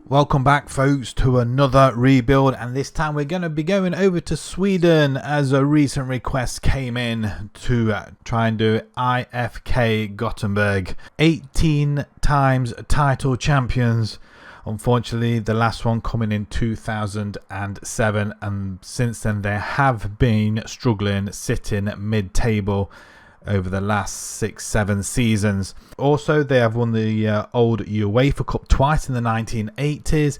Welcome back, folks, to another rebuild, and this time we're going to be going over to Sweden as a recent request came in to try and do IFK Gothenburg, 18 times title champions. Unfortunately, the last one coming in 2007, and since then they have been struggling, sitting mid-table over the last 6-7 seasons. Also, they have won the old UEFA Cup twice in the 1980s,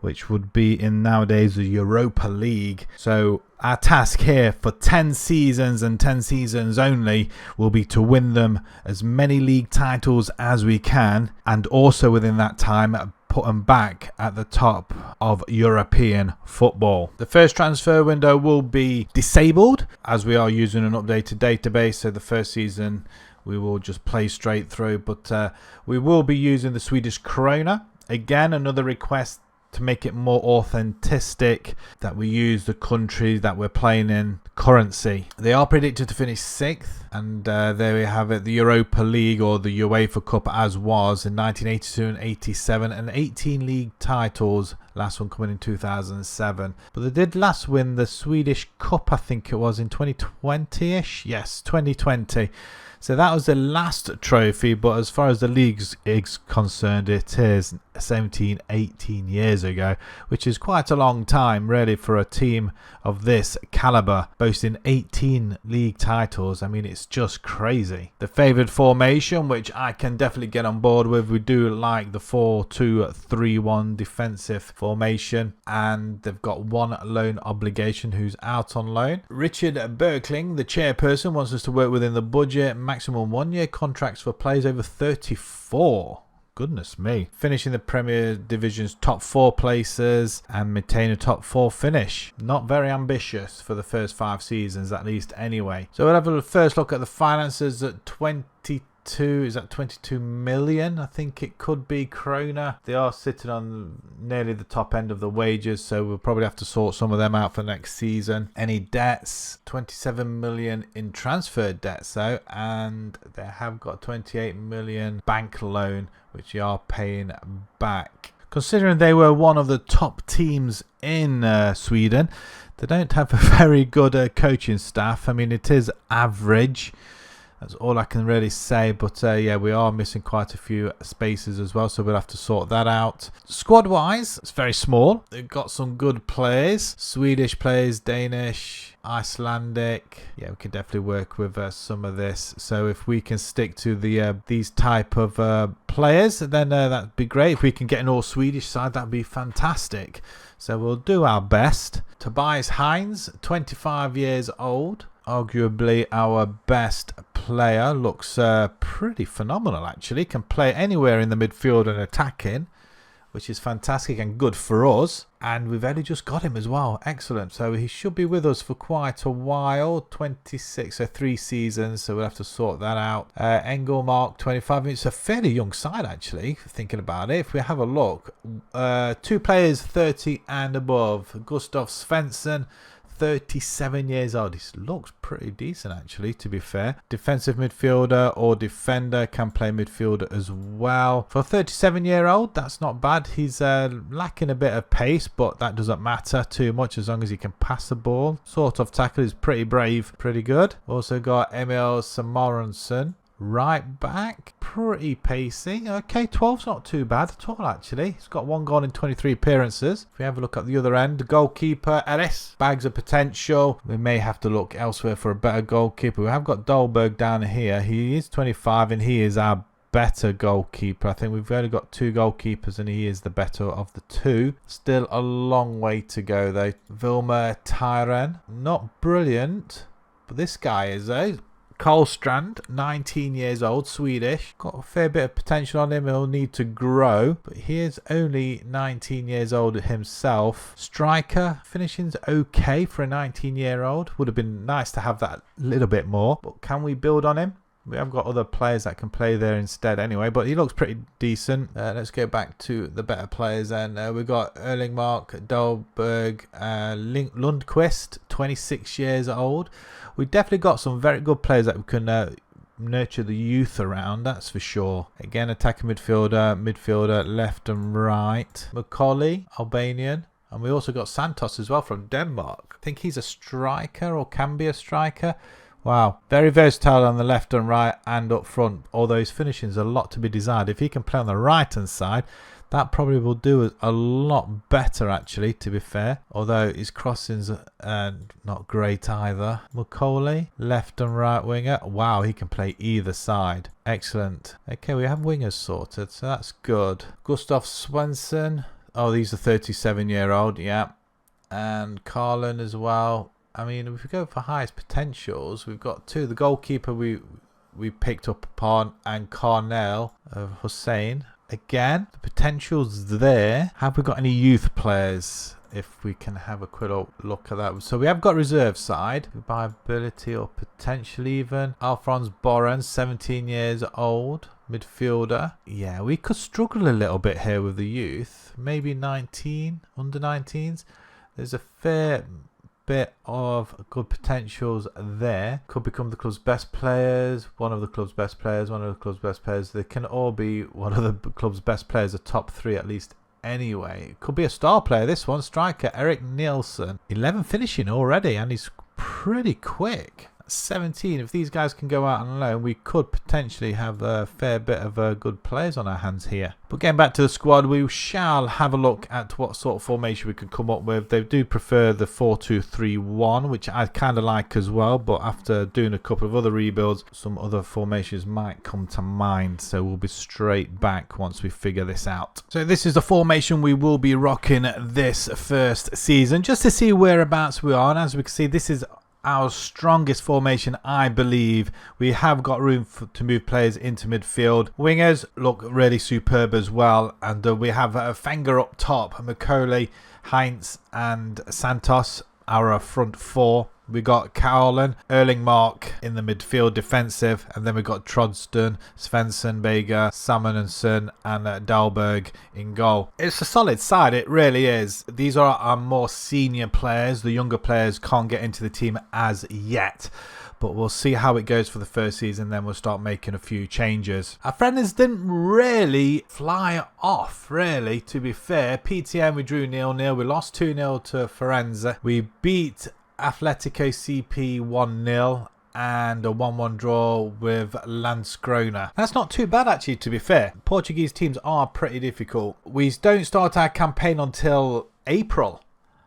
which would be in nowadays the Europa League. So our task here for 10 seasons and 10 seasons only will be to win them as many league titles as we can, and also within that time put them back at the top of European football. The first transfer window will be disabled as we are using an updated database, so the first season we will just play straight through, but we will be using the Swedish krona. Again, another request to make it more authentic that we use the country that we're playing in currency. They are predicted to finish 6th, and there we have it, the Europa League or the UEFA Cup as was in 1982 and 87, and 18 league titles, last one coming in 2007. But they did last win the Swedish Cup, I think it was in 2020ish. Yes, 2020. So that was the last trophy, but as far as the league is concerned, it is 17-18 years ago, which is quite a long time really for a team of this caliber, boasting 18 league titles. I mean, it's just crazy. The favoured formation, which I can definitely get on board with, we do like the 4-2-3-1 defensive formation, and they've got one loan obligation who's out on loan. Richard Berkling, the chairperson, wants us to work within the budget, maximum 1-year contracts for players over 34. Goodness me. Finishing the Premier Division's top 4 places and maintain a top 4 finish. Not very ambitious for the first 5 seasons, at least anyway. So we'll have a first look at the finances at 22. Is that 22 million? I think it could be krona. They are sitting on nearly the top end of the wages, so we'll probably have to sort some of them out for next season. Any debts? 27 million in transfer debts though, and they have got 28 million bank loan, which you are paying back. Considering they were one of the top teams in Sweden, they don't have a very good coaching staff. I mean, it is average. That's all I can really say, but yeah, we are missing quite a few spaces as well, so we'll have to sort that out. Squad-wise, it's very small. They've got some good players. Swedish players, Danish, Icelandic. Yeah, we can definitely work with some of this. So if we can stick to the these type of players, then that'd be great. If we can get an all-Swedish side, that'd be fantastic. So we'll do our best. Tobias Heinz, 25 years old. Arguably our best player. Looks pretty phenomenal actually. Can play anywhere in the midfield and attacking, which is fantastic and good for us. And we've only just got him as well. Excellent. So he should be with us for quite a while. 26, so 3 seasons. So we'll have to sort that out. Engelmark, 25. It's a fairly young side actually, thinking about it. If we have a look, 2 players 30 and above. Gustav Svensson, 37 years old. He looks pretty decent actually, to be fair. Defensive midfielder or defender, can play midfielder as well. For a 37-year-old, that's not bad. He's lacking a bit of pace, but that doesn't matter too much as long as he can pass the ball. Sort of tackle is pretty brave, pretty good. Also got Emil Samaransson, right back, pretty pacey. Okay, 12's not too bad at all actually. He's got 1 goal in 23 appearances. If we have a look at the other end, goalkeeper Ellis, bags of potential. We may have to look elsewhere for a better goalkeeper. We have got Dahlberg down here. He is 25 and he is our better goalkeeper. I think we've only got 2 goalkeepers and he is the better of the 2. Still a long way to go though. Vilma Tyren, not brilliant, but this guy is though. Karlstrand, 19 years old, Swedish. Got a fair bit of potential on him. He'll need to grow, but he is only 19 years old himself. Striker, finishing's okay for a 19-year-old. Would have been nice to have that little bit more, but can we build on him? We have got other players that can play there instead anyway, but he looks pretty decent. Let's go back to the better players then. We've got Erlingmark, Dahlberg, Lundqvist, 26 years old. We've definitely got some very good players that we can nurture the youth around, that's for sure. Again, attacking midfielder, left and right. Macaulay, Albanian. And we also got Santos as well from Denmark. I think he's a striker or can be a striker. Wow, very versatile on the left and right and up front. Although his finishing is a lot to be desired. If he can play on the right hand side, that probably will do a lot better, actually, to be fair. Although his crossings are not great either. Macaulay, left and right winger. Wow, he can play either side. Excellent. Okay, we have wingers sorted, so that's good. Gustav Svensson. Oh, he's a 37-year-old, yeah. And Carlin as well. I mean, if we go for highest potentials, we've got two. The goalkeeper we picked up upon, and Carnell Hussein. Again, the potential's there. Have we got any youth players? If we can have a quick look at that. So we have got reserve side. By ability or potential even. Alphonse Boren, 17 years old. Midfielder. Yeah, we could struggle a little bit here with the youth. Maybe 19, under 19s. There's a fair bit of good potentials there. Could become the club's best players, one of the club's best players, one of the club's best players. They can all be one of the club's best players, the top three at least anyway. It could be a star player, this one. Striker Eric Nielsen. 11 finishing already, and he's pretty quick. 17. If these guys can go out on loan, we could potentially have a fair bit of good players on our hands here. But getting back to the squad, we shall have a look at what sort of formation we could come up with. They do prefer the 4-2-3-1, which I kind of like as well. But after doing a couple of other rebuilds, some other formations might come to mind. So we'll be straight back once we figure this out. So this is the formation we will be rocking this first season, just to see whereabouts we are. And as we can see, this is our strongest formation, I believe. We have got room to move players into midfield. Wingers look really superb as well, and we have Fenger up top, Macaulay, Heinz and Santos, our front four. We got Carlin, Erlingmark in the midfield defensive, and then we got Trodston, Svensson, Bega, Salmonson and Dahlberg in goal. It's a solid side, it really is. These are our more senior players. The younger players can't get into the team as yet, but we'll see how it goes for the first season, then we'll start making a few changes. Our friends didn't really fly off, really, to be fair. PTM we drew 0-0. We lost 2-0 to Firenze. We beat Atletico CP 1-0 and a 1-1 draw with Landskrona. That's not too bad, actually, to be fair. Portuguese teams are pretty difficult. We don't start our campaign until April,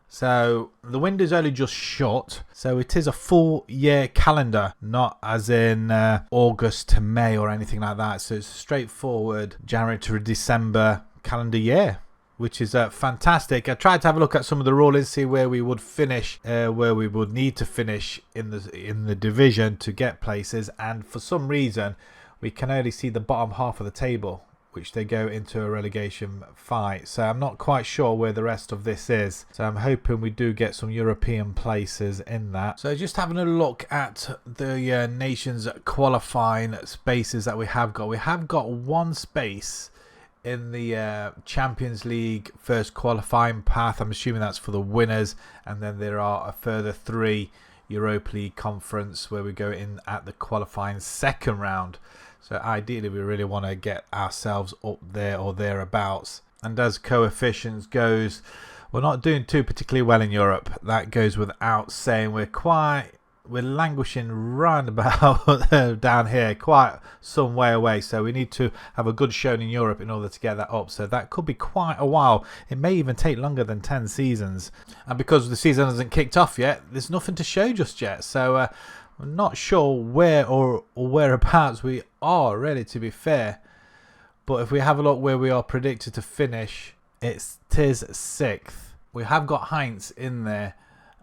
so the window's only just shut. So it is a full year calendar, not as in August to May or anything like that. So it's a straightforward January to December calendar year, which is fantastic. I tried to have a look at some of the rulings, see where we would finish, where we would need to finish in the division to get places, and for some reason we can only see the bottom half of the table, which they go into a relegation fight. So I'm not quite sure where the rest of this is. So I'm hoping we do get some European places in that. So just having a look at the nations qualifying spaces that we have got. We have got one space in the Champions League first qualifying path. I'm assuming that's for the winners, and then there are a further 3 Europa League conference where we go in at the qualifying second round. So ideally we really want to get ourselves up there or thereabouts. And as coefficients goes, we're not doing too particularly well in Europe. That goes without saying. We're languishing round about down here, quite some way away. So we need to have a good showing in Europe in order to get that up. So that could be quite a while. It may even take longer than 10 seasons. And because the season hasn't kicked off yet, there's nothing to show just yet. So I'm not sure where or whereabouts we are, really, to be fair. But if we have a look where we are predicted to finish, it is 6th. We have got Heinz in there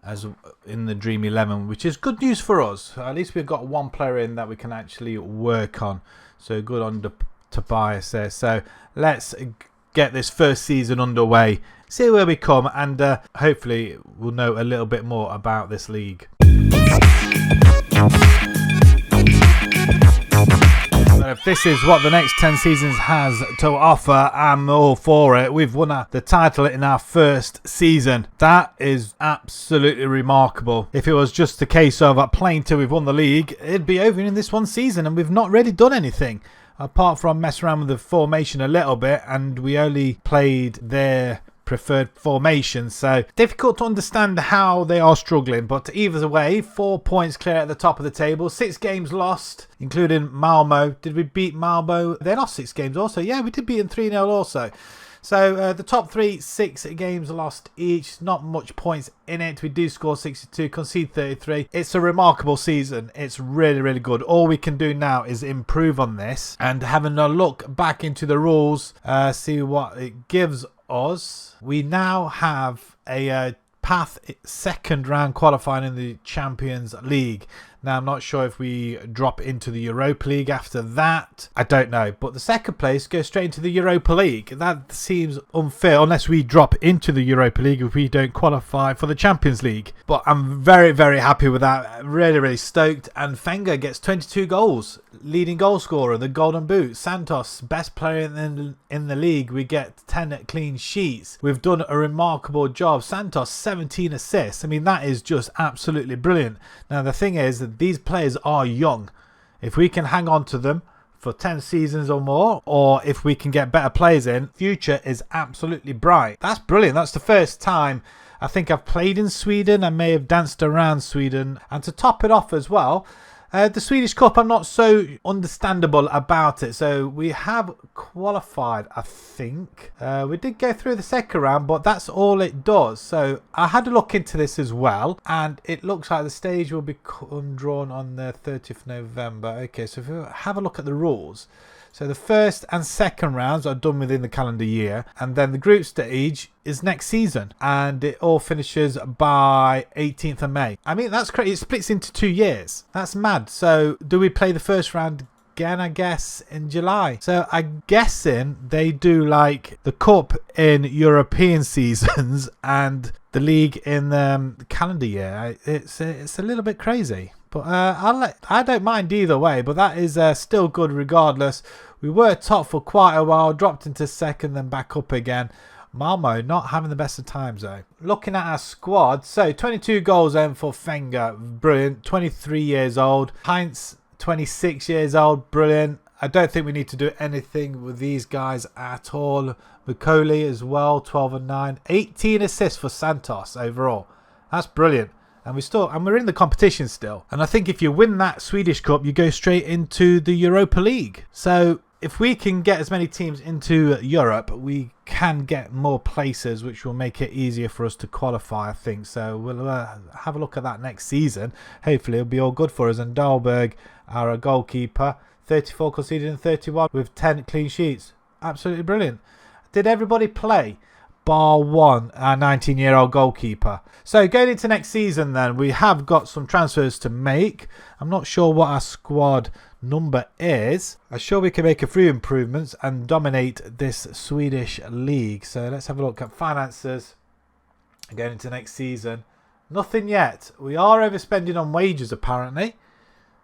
as in the Dream 11, which is good news for us. At least we've got one player in that we can actually work on. So good on Tobias there. So let's get this first season underway, see where we come, and hopefully we'll know a little bit more about this league. If this is what the next 10 seasons has to offer, I'm all for it. We've won the title in our first season. That is absolutely remarkable. If it was just a case of playing till we've won the league, it'd be over in this one season, and we've not really done anything apart from mess around with the formation a little bit, and we only played their preferred formation, so difficult to understand how they are struggling. But either way, 4 points clear at the top of the table, 6 games lost, including Malmo. Did we beat Malmo? They lost 6 games also. Yeah, we did beat them 3-0 also. So the top 3, 6 games lost each. Not much points in it. We do score 62, concede 33. It's a remarkable season. It's really, really good. All we can do now is improve on this, and having a look back into the rules, see what it gives us. We now have a path second round qualifying in the Champions League. Now, I'm not sure if we drop into the Europa League after that. I don't know. But the second place goes straight into the Europa League. That seems unfair unless we drop into the Europa League if we don't qualify for the Champions League. But I'm very, very happy with that. Really, really stoked. And Wenger gets 22 goals. Leading goal scorer, the Golden Boot. Santos, best player in the league. We get 10 clean sheets. We've done a remarkable job. Santos, 17 assists. I mean, that is just absolutely brilliant. Now, the thing is that these players are young. If we can hang on to them for 10 seasons or more, or if we can get better players in, future is absolutely bright. That's brilliant. That's the first time I think I've played in Sweden. I may have danced around Sweden. And to top it off as well, the Swedish Cup, I'm not so understandable about it. So we have qualified, I think. We did go through the second round, but that's all it does. So I had a look into this as well, and it looks like the stage will become drawn on the 30th of November. Okay, so if we have a look at the rules. So the first and second rounds are done within the calendar year, and then the group stage is next season, and it all finishes by 18th of May. I mean, that's crazy. It splits into 2 years. That's mad. So do we play the first round again, I guess, in July? So I'm guessing they do like the cup in European seasons and the league in the calendar year. It's a little bit crazy. But I don't mind either way, but that is still good regardless. We were top for quite a while, dropped into second, then back up again. Malmo not having the best of times though. Looking at our squad, so 22 goals in for Wenger, brilliant. 23 years old. Heinz, 26 years old, brilliant. I don't think we need to do anything with these guys at all. Mikoli as well, 12 and 9. 18 assists for Santos overall. That's brilliant. And we're in the competition still. And I think if you win that Swedish Cup, you go straight into the Europa League. So if we can get as many teams into Europe, we can get more places, which will make it easier for us to qualify, I think. So we'll have a look at that next season. Hopefully it'll be all good for us. And Dahlberg, our goalkeeper, 34 conceded and 31 with 10 clean sheets. Absolutely brilliant. Did everybody play? Bar one, our 19-year-old goalkeeper. So going into next season then, we have got some transfers to make. I'm not sure what our squad number is. I'm sure we can make a few improvements and dominate this Swedish league. So let's have a look at finances going into next season. Nothing yet. We are overspending on wages apparently.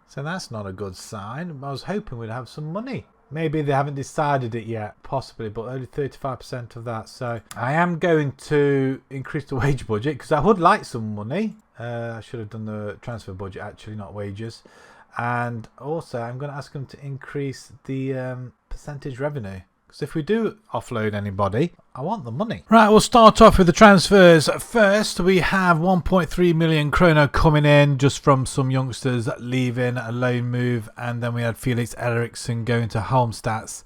So that's not a good sign. I was hoping we'd have some money. Maybe they haven't decided it yet, possibly, but only 35% of that. So I am going to increase the wage budget because I would like some money. I should have done the transfer budget actually, not wages. And also I'm going to ask them to increase the percentage revenue. Because if we do offload anybody, I want the money. Right, we'll start off with the transfers. First, we have 1.3 million krona coming in just from some youngsters leaving a loan move. And then we had Felix Eriksson going to Halmstad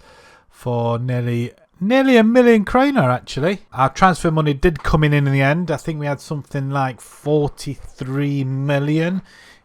for nearly a million krona actually. Our transfer money did come in the end. I think we had something like 43 million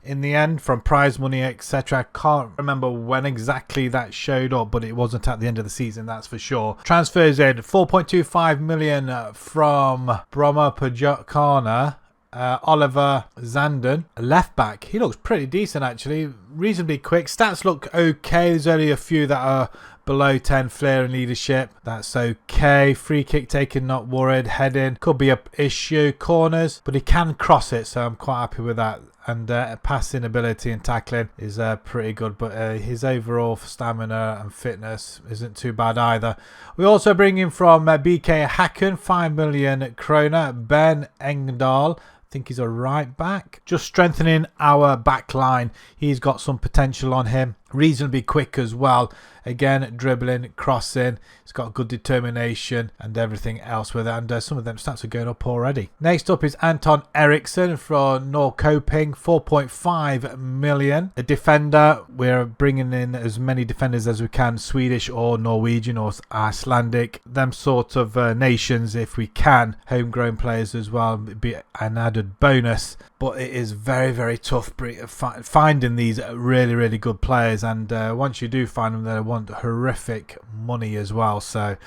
in the end from prize money, etc. I can't remember when exactly that showed up, but it wasn't at the end of the season, that's for sure. Transfers in 4.25 million from Broma Pajakana. Oliver Zanden, left back. He looks pretty decent actually, reasonably quick. Stats look okay. There's only a few that are Below 10 flair and leadership. That's okay. Free kick taken, not worried. Heading could be a issue. Corners, but he can cross it, so I'm quite happy with that. And passing ability and tackling is pretty good, but his overall stamina and fitness isn't too bad either. We also bring in from BK Hacken, 5 million kroner. Ben Engdahl, I think he's a right back. Just strengthening our back line. He's got some potential on him. Reasonably quick as well. Again, dribbling, crossing. He's got good determination and everything else with it. And some of them stats are going up already. Next up is Anton Eriksson from Norrköping, 4.5 million. A defender. We're bringing in as many defenders as we can, Swedish or Norwegian or Icelandic. Them sort of nations if we can. Homegrown players as well. Be an added bonus. But it is very, very tough finding these really, really good players. And once you do find them, they want horrific money as well. So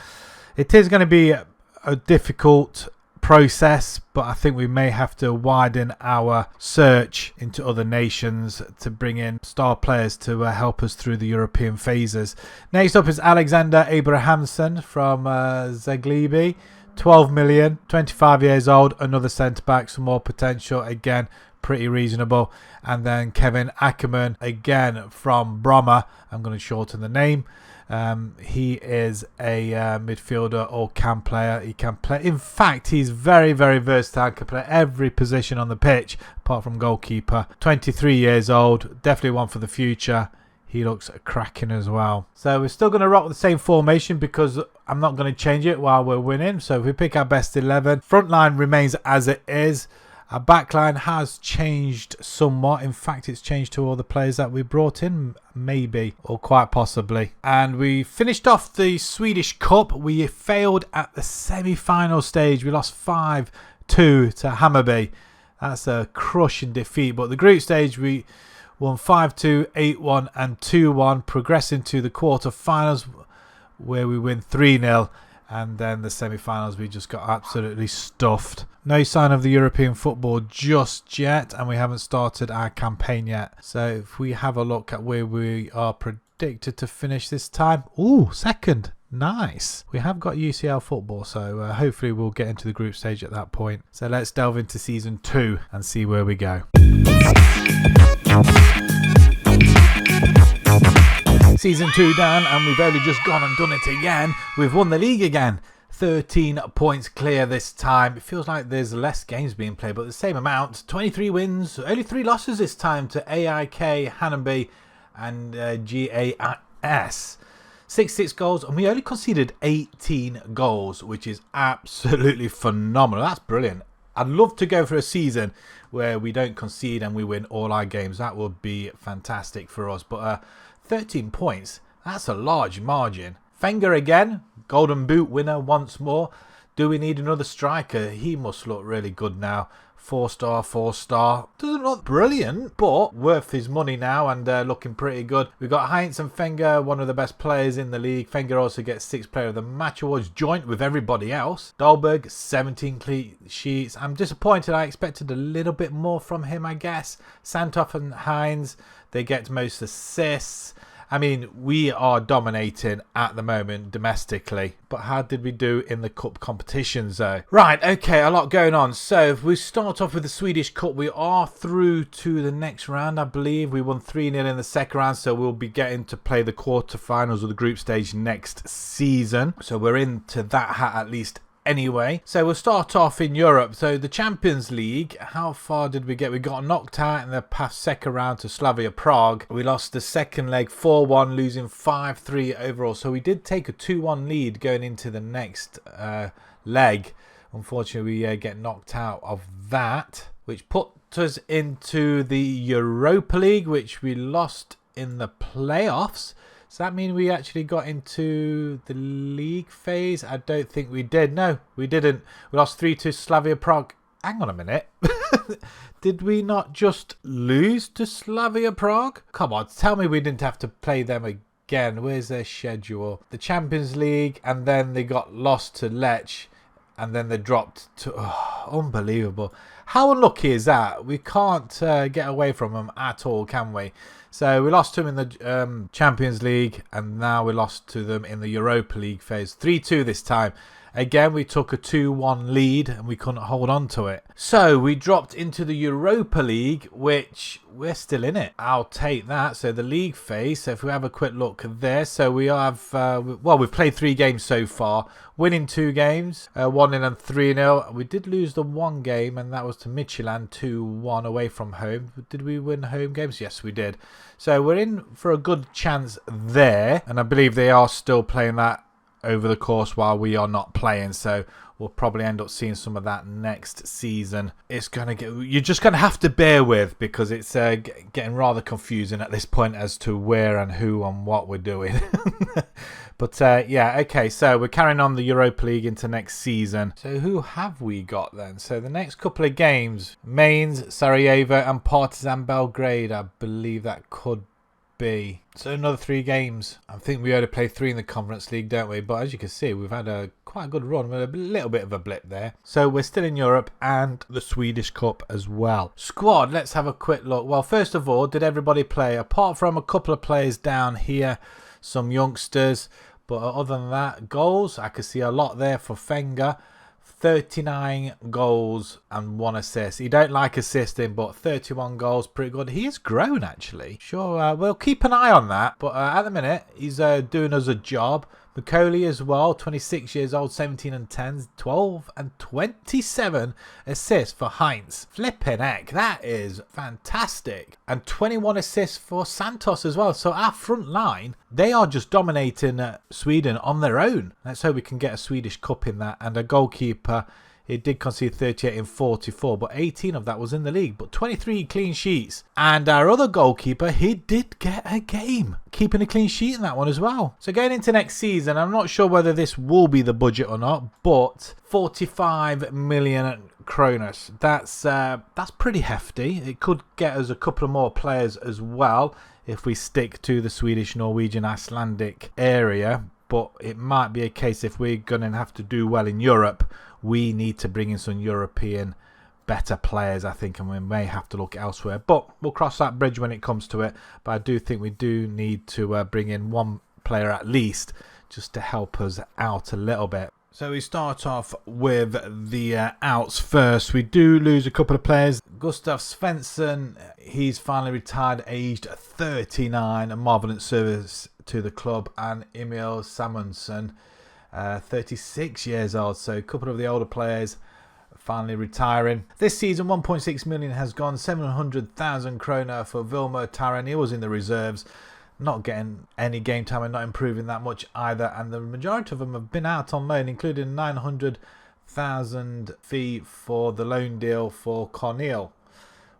it is going to be a difficult process, but I think we may have to widen our search into other nations to bring in star players to help us through the European phases. Next up is Alexander Abrahamsson from Zagreb. 12 million, 25 years old, another centre-back, some more potential, again, pretty reasonable. And then Kevin Ackerman, again, from Bromma, I'm going to shorten the name. He is a midfielder or cam player. He can play. In fact, he's very, very versatile. Can play every position on the pitch, apart from goalkeeper. 23 years old, definitely one for the future. He looks cracking as well. So we're still going to rock the same formation because I'm not going to change it while we're winning. So if we pick our best 11, front line remains as it is. Our back line has changed somewhat. In fact, it's changed to all the players that we brought in, maybe, or quite possibly. And we finished off the Swedish Cup. We failed at the semi-final stage. We lost 5-2 to Hammarby. That's a crushing defeat. But the group stage, we won 5-2, 8-1 and 2-1, progressing to the quarter-finals where we win 3-0. And then the semi-finals, we just got absolutely stuffed. No sign of the European football just yet, and we haven't started our campaign yet. So if we have a look at where we are predicted to finish this time. Ooh, second. Nice. We have got UCL football, so hopefully we'll get into the group stage at that point. So let's delve into season 2 and see where we go. Season 2 down, and we've only just gone and done it again. We've won the league again. 13 points clear this time. It feels like there's less games being played, but the same amount. 23 wins, only 3 losses this time to AIK, Hammarby and GAS. 66 goals, and we only conceded 18 goals, which is absolutely phenomenal. That's brilliant. I'd love to go for a season where we don't concede and we win all our games. That would be fantastic for us. But 13 points, that's a large margin. Wenger again, Golden Boot winner once more. Do we need another striker? He must look really good now. 4-star, 4-star. Doesn't look brilliant, but worth his money now and looking pretty good. We've got Heinz and Wenger, one of the best players in the league. Wenger also gets 6 Player of the Match awards, joint with everybody else. Dahlberg, 17 clean sheets. I'm disappointed. I expected a little bit more from him, I guess. Santoff and Heinz, they get most assists. I mean, we are dominating at the moment domestically. But how did we do in the cup competitions though? Right, okay, a lot going on. So if we start off with the Swedish Cup, we are through to the next round, I believe. We won 3-0 in the second round, so we'll be getting to play the quarterfinals of the group stage next season. So we're into that hat at least anyway. So we'll start off in Europe. So the Champions League, how far did we get? We got knocked out in the past second round to Slavia Prague. We lost the second leg 4-1, losing 5-3 overall. So we did take a 2-1 lead going into the next leg. Unfortunately, we get knocked out of that, which put us into the Europa League, which we lost in the playoffs. Does that mean we actually got into the league phase? I don't think we did. No, we didn't. We lost 3-2 to Slavia Prague. Hang on a minute. Did we not just lose to Slavia Prague? Come on, tell me we didn't have to play them again. Where's their schedule? The Champions League, and then they got lost to Lech, and then they dropped to... Oh, unbelievable. How unlucky is that? We can't get away from them at all, can we? So we lost to them in the Champions League, and now we lost to them in the Europa League phase. 3-2 this time. Again, we took a 2-1 lead and we couldn't hold on to it. So we dropped into the Europa League, which we're still in it. I'll take that. So the league phase. So if we have a quick look there. So we have, well, we've played 3 games so far. Winning 2 games, 1-0 and 3-0. We did lose the 1 game, and that was to Midtjylland 2-1 away from home. Did we win home games? Yes, we did. So we're in for a good chance there. And I believe they are still playing that over the course while we are not playing, so we'll probably end up seeing some of that next season. It's gonna get, you're just gonna have to bear with, because it's getting rather confusing at this point as to where and who and what we're doing. But yeah, okay, so we're carrying on the Europa League into next season. So who have we got then? So the next couple of games, Mainz, Sarajevo and Partizan Belgrade, I believe that could be. So another 3 games. I think we only played 3 in the Conference League, don't we? But as you can see, we've had a quite a good run with a little bit of a blip there. So we're still in Europe and the Swedish Cup as well. Squad, let's have a quick look. Well, first of all, did everybody play? Apart from a couple of players down here, some youngsters. But other than that, goals, I could see a lot there for Fenger. 39 goals and 1 assist. He don't like assisting, but 31 goals, pretty good. He has grown, actually. Sure, we'll keep an eye on that. But at the minute, he's doing us a job. McCauley as well, 26 years old, 17 and 10, 12 and 27 assists for Heinz. Flipping heck, that is fantastic. And 21 assists for Santos as well. So our front line, they are just dominating Sweden on their own. Let's hope we can get a Swedish Cup in that. And a goalkeeper, it did concede 38 in 44, but 18 of that was in the league. But 23 clean sheets. And our other goalkeeper, he did get a game, keeping a clean sheet in that one as well. So going into next season, I'm not sure whether this will be the budget or not, but 45 million kroners. That's pretty hefty. It could get us a couple of more players as well if we stick to the Swedish, Norwegian, Icelandic area. But it might be a case, if we're going to have to do well in Europe, we need to bring in some European better players, I think, and we may have to look elsewhere. But we'll cross that bridge when it comes to it. But I do think we do need to bring in 1 player at least, just to help us out a little bit. So we start off with the outs first. We do lose a couple of players. Gustav Svensson, he's finally retired, aged 39, a marvellous service to the club. And Emil Samuelsson, 36 years old. So a couple of the older players finally retiring. This season, 1.6 million has gone, 700,000 krona for Vilmo Taran. He was in the reserves, not getting any game time and not improving that much either. And the majority of them have been out on loan, including 900,000 fee for the loan deal for Cornel,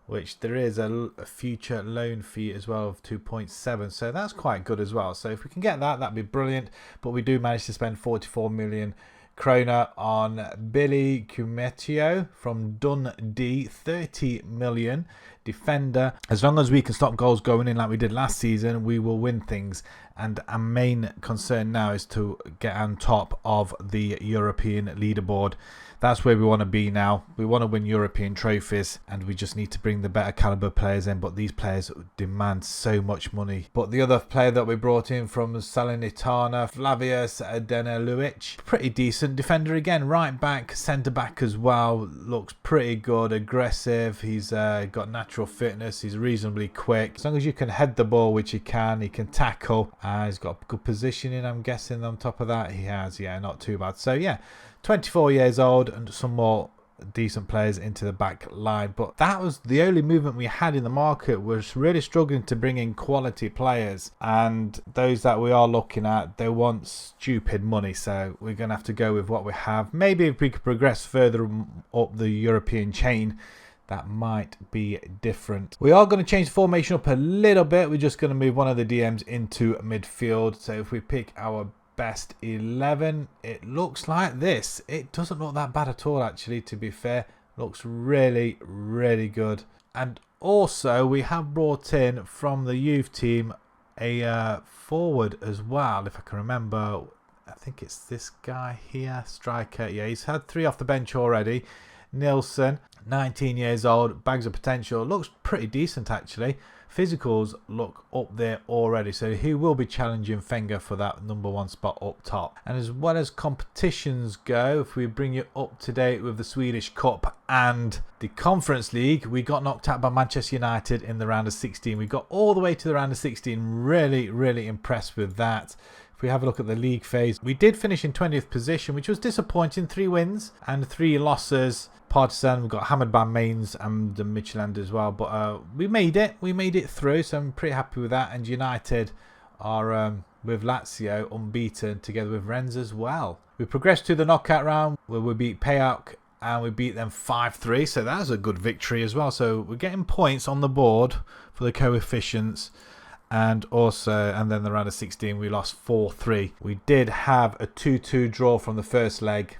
which there is a future loan fee as well of 2.7. So that's quite good as well. So if we can get that, that'd be brilliant. But we do manage to spend 44 million krona on Billy Kumetio from Dundee, 30 million. Defender. As long as we can stop goals going in like we did last season, we will win things. And our main concern now is to get on top of the European leaderboard. That's where we want to be now. We want to win European trophies, and we just need to bring the better caliber players in. But these players demand so much money. But the other player that we brought in from Salernitana, Flavius Deneluic, pretty decent defender again. Right back, centre back as well. Looks pretty good, aggressive. He's got natural fitness. He's reasonably quick. As long as you can head the ball, which he can tackle. He's got good positioning, I'm guessing. On top of that, he has, yeah, not too bad. So yeah, 24 years old, and some more decent players into the back line. But that was the only movement we had in the market. We're really struggling to bring in quality players, and those that we are looking at, they want stupid money. So we're going to have to go with what we have. Maybe if we could progress further up the European chain, that might be different. We are going to change the formation up a little bit. We're just going to move one of the DMs into midfield. So if we pick our best 11, it looks like this. It doesn't look that bad at all, actually, to be fair. Looks really, really good. And also, we have brought in from the youth team a forward as well, if I can remember. I think it's this guy here, striker. Yeah, he's had 3 off the bench already. Nilsson, 19 years old, bags of potential. Looks pretty decent, actually. physicals look up there already, so he will be challenging Fenger for that #1 spot up top. And as well as competitions go, if we bring you up to date with the Swedish Cup and the Conference League, we got knocked out by Manchester United in the round of 16. We got all the way to the round of 16. Really impressed with that. If we have a look at the league phase, we did finish in 20th position, which was disappointing. 3 wins and 3 losses. Partizan, we got hammered by Mainz and Midtjylland as well, but we made it through, so I'm pretty happy with that. And United are with Lazio unbeaten together with Rennes as well. We progressed to the knockout round where we beat PAOK and we beat them 5-3, so that was a good victory as well. So we're getting points on the board for the coefficients. And then the round of 16 we lost 4-3. We did have a 2-2 draw from the first leg.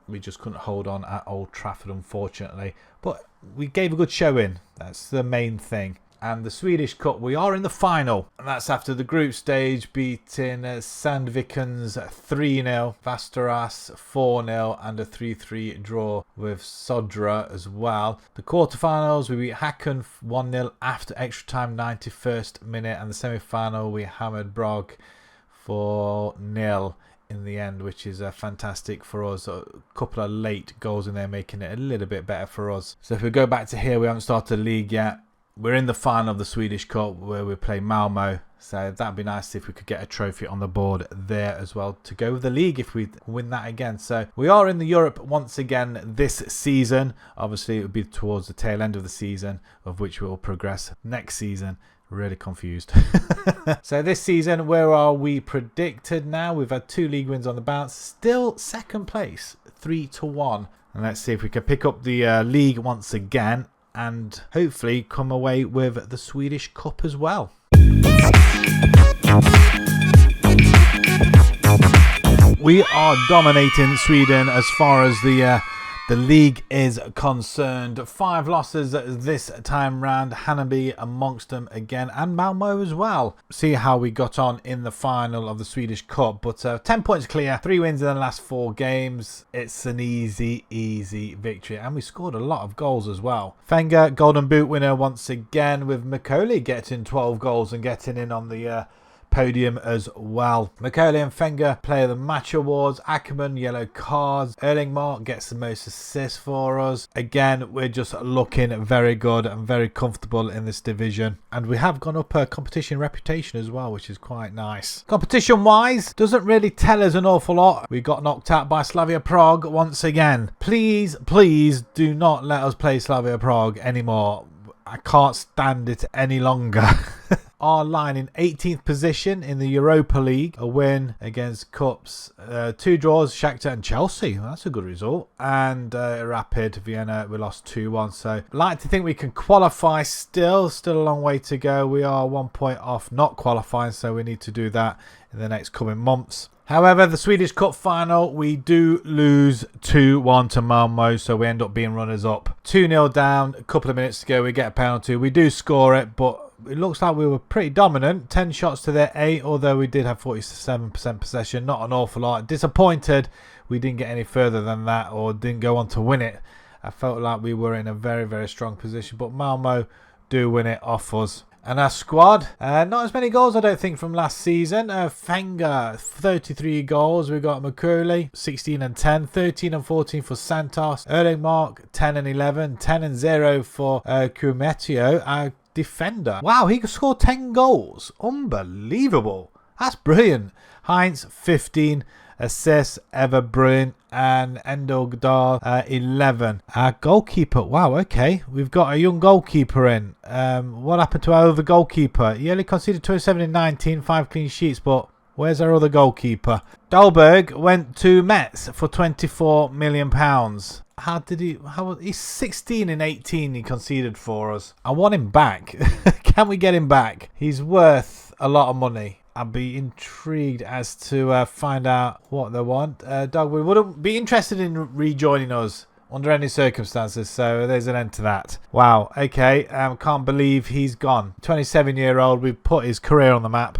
We just couldn't hold on at Old Trafford, unfortunately, but we gave a good showing. That's the main thing. And the Swedish Cup, we are in the final, and that's after the group stage, beating Sandvikens 3-0, Västerås 4-0, and a 3-3 draw with Sodra as well. The quarterfinals, we beat Häcken 1-0 after extra time, 91st minute, and the semi-final, we hammered Brog 4-0 in the end, which is fantastic for us. A couple of late goals in there, making it a little bit better for us. So if we go back to here, we haven't started the league yet. We're in the final of the Swedish Cup where we play Malmo, so that'd be nice if we could get a trophy on the board there as well to go with the league if we win that again. So we are in the Europe once again this season. Obviously it would be towards the tail end of the season, of which we will progress next season. Really confused. So this season, where are we predicted now? We've had 2 league wins on the bounce, still second place, 3-1. And let's see if we can pick up the league once again and hopefully come away with the Swedish Cup as well. We are dominating Sweden as far as the league is concerned. 5 losses this time round. Hanneby amongst them again, and Malmo as well. See how we got on in the final of the Swedish Cup, but 10 points clear, 3 wins in the last 4 games. It's an easy victory, and we scored a lot of goals as well. Fenger, Golden Boot winner once again, with Macaulay getting 12 goals and getting in on the podium as well. Macaulay and Fenger Player of the Match awards. Ackerman, yellow cards. Erlingmark gets the most assists for us. Again, we're just looking very good and very comfortable in this division, and we have gone up a competition reputation as well, which is quite nice. Competition wise, doesn't really tell us an awful lot. We got knocked out by Slavia Prague once again. Please do not let us play Slavia Prague anymore. I can't stand it any longer. Our line in 18th position in the Europa League. A win against Cups. 2 draws, Shakhtar and Chelsea. That's a good result. And Rapid Vienna, we lost 2-1. So like to think we can qualify still. Still a long way to go. We are 1 point off not qualifying, so we need to do that in the next coming months. However, the Swedish Cup final, we do lose 2-1 to Malmo, so we end up being runners-up. 2-0 down, a couple of minutes to go, we get a penalty. We do score it, but it looks like we were pretty dominant. 10 shots to their 8, although we did have 47% possession. Not an awful lot. Disappointed we didn't get any further than that, or didn't go on to win it. I felt like we were in a very strong position, but Malmo do win it off us. And our squad, not as many goals I don't think from last season. Fenger, 33 goals. We got Macaulay, 16 and 10, 13 and 14 for Santos. Erlingmark, 10 and 11, 10 and 0 for Kumetio, our defender. Wow, he scored 10 goals. Unbelievable. That's brilliant. Heinz, 15 assists, ever brilliant. And Endogdal, 11. Our goalkeeper, wow, okay, we've got a young goalkeeper in. What happened to our other goalkeeper? He only conceded 27 in 19, 5 clean sheets, but where's our other goalkeeper? Dahlberg went to Metz for £24 million. How did he? He's 16 in 18 he conceded for us. I want him back. Can we get him back? He's worth a lot of money. I'd be intrigued as to find out what they want. Doug, we wouldn't be interested in rejoining us under any circumstances, so there's an end to that. Wow, okay, can't believe he's gone. 27-year-old, we've put his career on the map,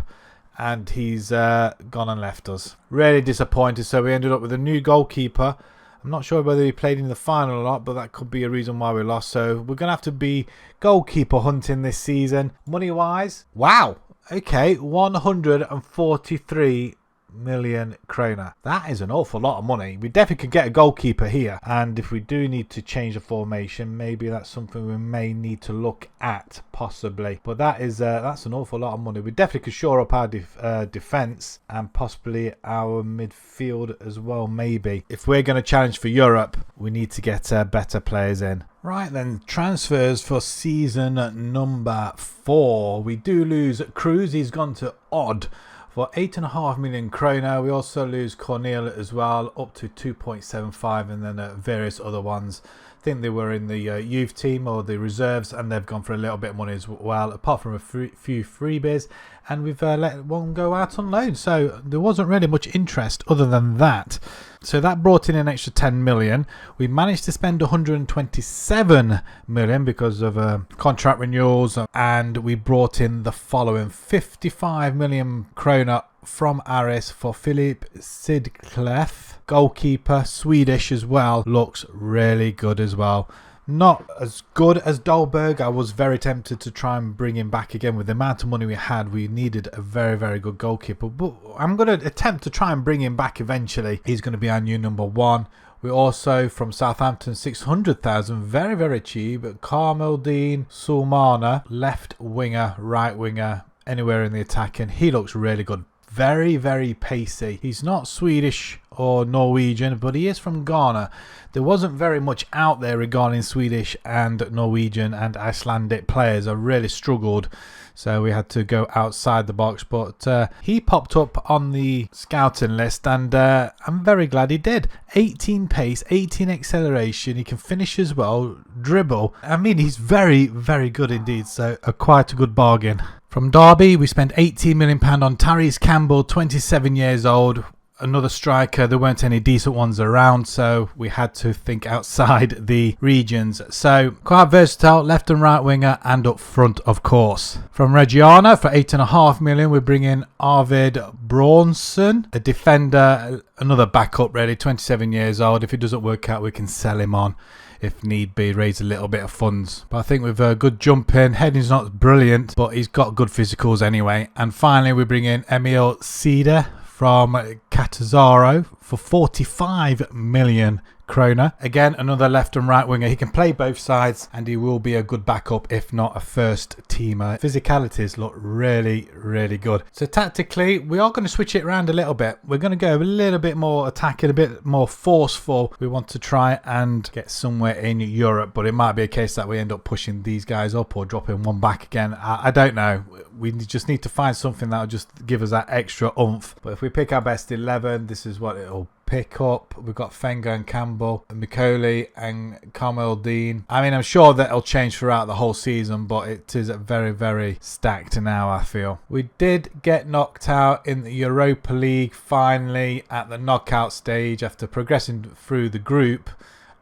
and he's gone and left us. Really disappointed, so we ended up with a new goalkeeper, I'm not sure whether he played in the final or not, but that could be a reason why we lost. So we're going to have to be goalkeeper hunting this season. Money-wise, wow. Okay, 143 million kroner. That is an awful lot of money. We definitely could get a goalkeeper here, and if we do need to change the formation, maybe that's something we may need to look at possibly. But that's an awful lot of money. We definitely could shore up our defense and possibly our midfield as well. Maybe if we're going to challenge for Europe, we need to get better players in. Right then, transfers for season number 4. We do lose Cruz. He's gone to Odd for 8.5 million kroner. We also lose Cornel as well, up to 2.75, and then various other ones. I think they were in the youth team or the reserves, and they've gone for a little bit of money as well, apart from a few freebies. And we've let one go out on loan, so there wasn't really much interest other than that. So that brought in an extra 10 million. We managed to spend 127 million because of contract renewals, and we brought in the following 55 million kroner from Aris for Philip Sidclef, goalkeeper, Swedish as well. Looks really good as well. Not as good as Dolberg. I was very tempted to try and bring him back again. With the amount of money we had, we needed a very, very good goalkeeper. But I'm going to attempt to try and bring him back eventually. He's going to be our new number 1. We also, from Southampton, 600,000, very, very cheap. Carmeldine Sulmana, left winger, right winger, anywhere in the attack, and he looks really good. Very, very pacey. He's not Swedish or Norwegian, but he is from Ghana. There wasn't very much out there regarding Swedish and Norwegian and Icelandic players. I really struggled, so we had to go outside the box. But he popped up on the scouting list, and I'm very glad he did. 18 pace, 18 acceleration. He can finish as well, dribble. I mean, he's very, very good indeed. So quite a good bargain. From Derby, we spent £18 million on Tyrese Campbell, 27 years old. Another striker. There weren't any decent ones around, so we had to think outside the regions. So quite versatile, left and right winger, and up front, of course. From Reggiana, for £8.5 million, we bring in Arvid Bronson, a defender, another backup really, 27 years old. If it doesn't work out, we can sell him on if need be, raise a little bit of funds. But I think with a good jump in, heading's not brilliant, but he's got good physicals anyway. And finally, we bring in Emil Ceder from Catanzaro for 45 million kroner. Again, another left and right winger. He can play both sides, and he will be a good backup, if not a first teamer. Physicalities look really, really good. So tactically, we are going to switch it around a little bit. We're going to go a little bit more attacking, a bit more forceful. We want to try and get somewhere in Europe, but it might be a case that we end up pushing these guys up or dropping one back again. I don't know. We just need to find something that will just give us that extra oomph. But if we pick our best 11, this is what it'll pick up. We've got Fenga and Campbell, and Mikoli and Carmeldine. I mean, I'm sure that'll change throughout the whole season, but it is very, very stacked now, I feel. We did get knocked out in the Europa League finally at the knockout stage after progressing through the group.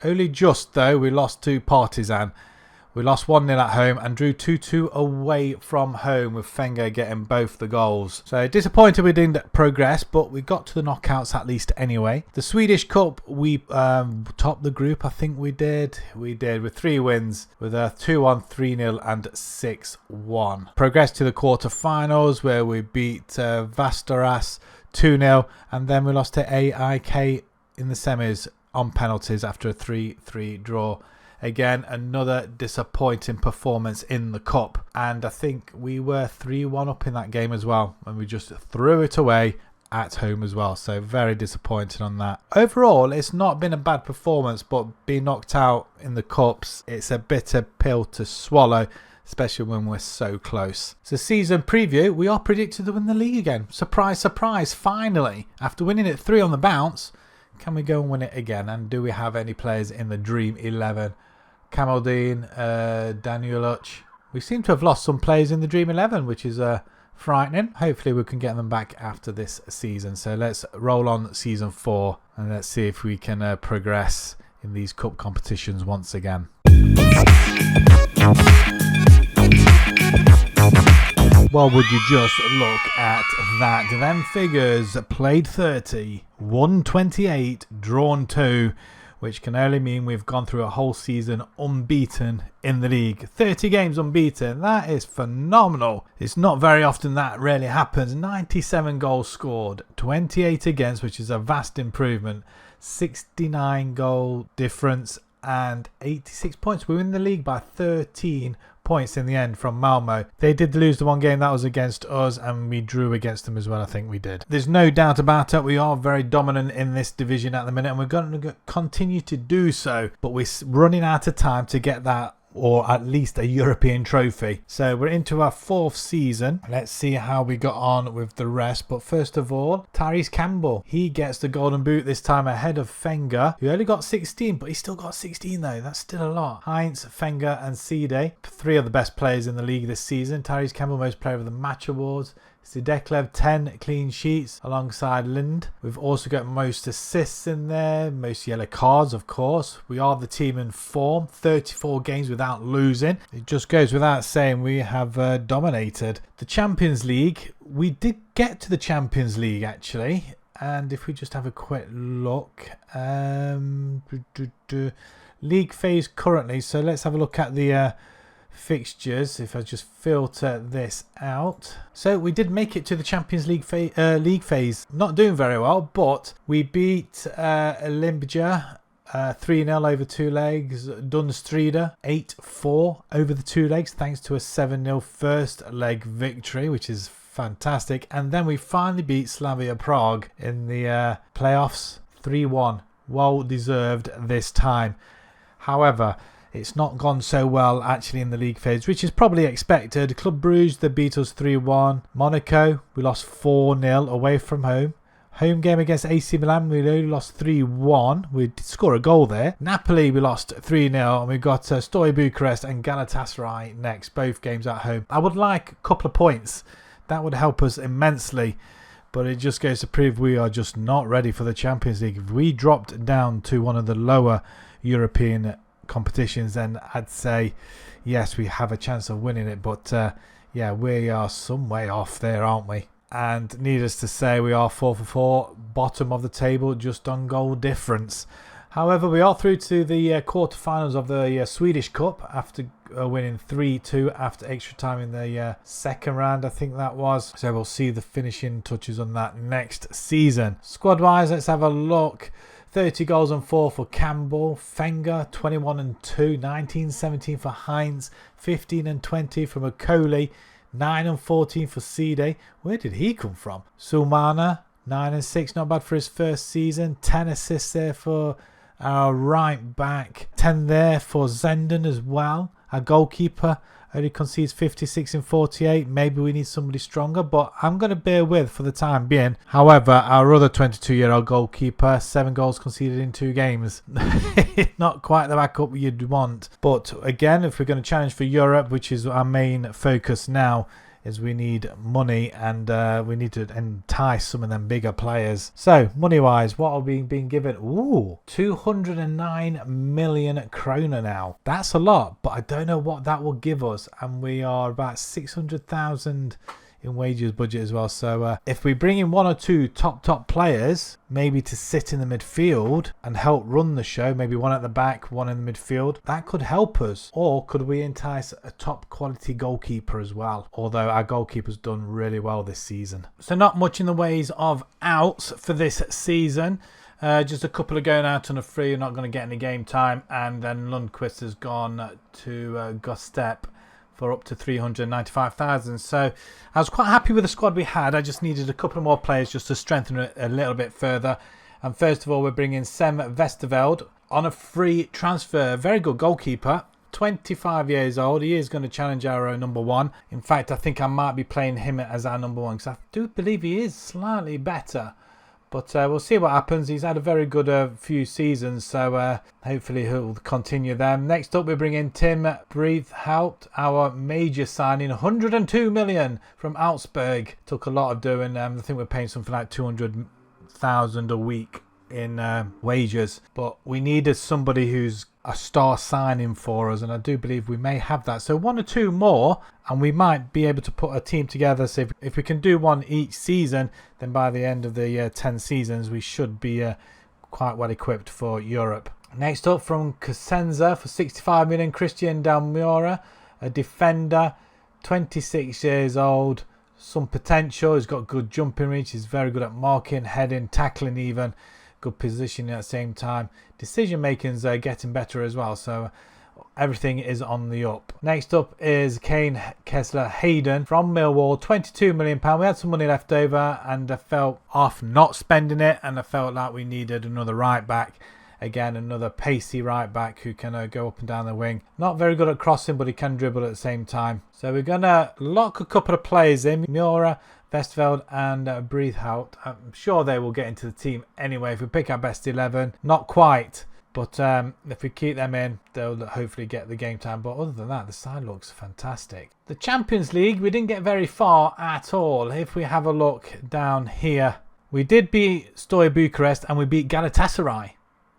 Only just though, we lost to Partizan. We lost 1-0 at home and drew 2-2 away from home, with Fenga getting both the goals. So disappointed we didn't progress, but we got to the knockouts at least anyway. The Swedish Cup, we topped the group, I think we did. We did, with 3 wins, with a 2-1, 3-0 and 6-1. Progressed to the quarterfinals, where we beat Vastaras 2-0, and then we lost to AIK in the semis on penalties after a 3-3 draw. Again, another disappointing performance in the cup, and I think we were 3-1 up in that game as well, and we just threw it away at home as well. So very disappointed on that. Overall, it's not been a bad performance, but being knocked out in the cups, it's a bitter pill to swallow, especially when we're so close. So season preview, we are predicted to win the league again. Surprise, surprise, finally. After winning it 3 on the bounce, can we go and win it again? And do we have any players in the Dream 11? Kamaldeen, Daniuluc. We seem to have lost some players in the Dream 11, which is frightening. Hopefully we can get them back after this season. So let's roll on season 4 and let's see if we can progress in these cup competitions once again. Well, would you just look at that? Them figures: played 30, won 28, drawn 2. which can only mean we've gone through a whole season unbeaten in the league. 30 games unbeaten. That is phenomenal. It's not very often that really happens. 97 goals scored, 28 against, which is a vast improvement. 69 goal difference and 86 points. We win the league by 13 points in the end from Malmo. They did lose the one game that was against us, and we drew against them as well. I think we did. There's no doubt about it. We are very dominant in this division at the minute, and we're going to continue to do so, but we're running out of time to get that, or at least a European trophy. So we're into our 4th season. Let's see how we got on with the rest. But first of all, Tyrese Campbell, he gets the golden boot this time ahead of Fenger, who only got 16, but he still got 16 though. That's still a lot. Heinz, Fenger and Side, 3 of the best players in the league this season. Tyrese Campbell, most player of the match awards. Sideklev, 10 clean sheets alongside Lind. We've also got most assists in there, most yellow cards, of course. We are the team in form, 34 games without losing. It just goes without saying we have dominated. The Champions League, we did get to the Champions League actually. And if we just have a quick look, league phase currently. So let's have a look at the fixtures. If I just filter this out, so we did make it to the Champions League phase. Not doing very well, but we beat Limbja 3-0 over 2 legs. Dunstrida 8-4 over the 2 legs, thanks to a 7-0 first leg victory, which is fantastic. And then we finally beat Slavia Prague in the playoffs 3-1. Well deserved this time. However, it's not gone so well actually in the league phase, which is probably expected. Club Brugge, they beat us 3-1. Monaco, we lost 4-0 away from home. Home game against AC Milan, we only lost 3-1. We did score a goal there. Napoli, we lost 3-0. And we've got Stoy Bucharest and Galatasaray next, both games at home. I would like a couple of points. That would help us immensely. But it just goes to prove we are just not ready for the Champions League. If we dropped down to one of the lower European competitions, then I'd say yes, we have a chance of winning it. But yeah, we are some way off there, aren't we? And needless to say, we are 4 for 4, bottom of the table, just on goal difference. However, we are through to the quarterfinals of the Swedish Cup after winning 3-2 after extra time in the second round, I think that was. So we'll see the finishing touches on that next season. Squad wise, let's have a look. 30 goals and 4 for Campbell. Fenger, 21 and 2. 19-17 for Heinz. 15 and 20 for Macaulay. 9 and 14 for Side. Where did he come from? Sulmana, 9 and 6. Not bad for his first season. 10 assists there for our right back. 10 there for Zenden as well. Our goalkeeper only concedes 56 and 48. Maybe we need somebody stronger, but I'm going to bear with for the time being. However, our other 22-year-old goalkeeper, 7 goals conceded in 2 games. Not quite the backup you'd want. But again, if we're going to challenge for Europe, which is our main focus now, is we need money, and we need to entice some of them bigger players. So money wise, what are we being given? Ooh, 209 million kroner now. That's a lot, but I don't know what that will give us. And we are about 600,000 in wages budget as well. So if we bring in 1 or 2 top players, maybe to sit in the midfield and help run the show, maybe 1 at the back, 1 in the midfield, that could help us. Or could we entice a top quality goalkeeper as well, although our goalkeeper's done really well this season. So not much in the ways of outs for this season. Just a couple of going out on a free, not going to get any game time, and then Lundqvist has gone to Gostep for up to 395,000. So I was quite happy with the squad we had. I just needed a couple more players just to strengthen it a little bit further. And first of all, we're bringing Sem Vesterveld on a free transfer. Very good goalkeeper. 25 years old. He is going to challenge our number 1. In fact, I think I might be playing him as our number 1 because I do believe he is slightly better. But we'll see what happens. He's had a very good few seasons, so hopefully he'll continue them. Next up, we bring in Tim Breithaupt, our major signing, 102 million from Augsburg. Took a lot of doing. I think we're paying something like 200,000 a week in wages. But we needed somebody who's a star signing for us, and I do believe we may have that. So 1 or 2 more, and we might be able to put a team together. So if we can do 1 each season, then by the end of the 10 seasons, we should be quite well equipped for Europe. Next up from Cosenza for 65 million, Christian Dalmura, a defender, 26 years old, some potential. He's got good jumping reach. He's very good at marking, heading, tackling even. Good positioning at the same time. Decision making's getting better as well. So everything is on the up. Next up is Kane Kessler Hayden from Millwall, £22 million. We had some money left over and I felt off not spending it, and I felt like we needed another right back. Again, another pacey right back who can go up and down the wing. Not very good at crossing, but he can dribble at the same time. So we're going to lock a couple of players in. Miura, Vestveld and Breathout. I'm sure they will get into the team anyway if we pick our best 11. Not quite. But if we keep them in, they'll hopefully get the game time. But other than that, the side looks fantastic. The Champions League, we didn't get very far at all. If we have a look down here, we did beat Steaua Bucharest and we beat Galatasaray.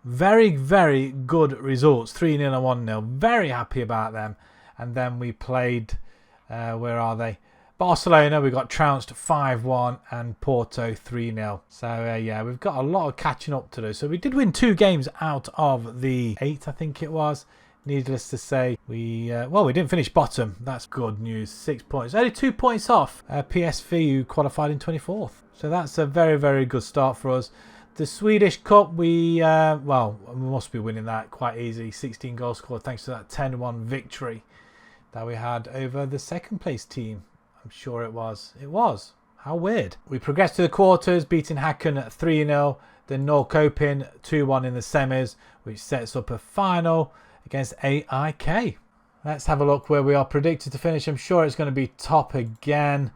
Very, very good results. 3-0 and 1-0. Very happy about them. And then we played, where are they? Barcelona, we got trounced 5-1 and Porto 3-0. So, yeah, we've got a lot of catching up to do. So we did win 2 games out of the 8, I think it was. Needless to say, we didn't finish bottom. That's good news. 6 points. Only 2 points off PSV, who qualified in 24th. So that's a very, very good start for us. The Swedish Cup, we must be winning that quite easily. 16 goals scored thanks to that 10-1 victory that we had over the second place team. I'm sure it was. It was. How weird. We progressed to the quarters, beating Hacken at 3-0. Then Norrköping 2-1 in the semis, which sets up a final against AIK. Let's have a look where we are predicted to finish. I'm sure it's going to be top again.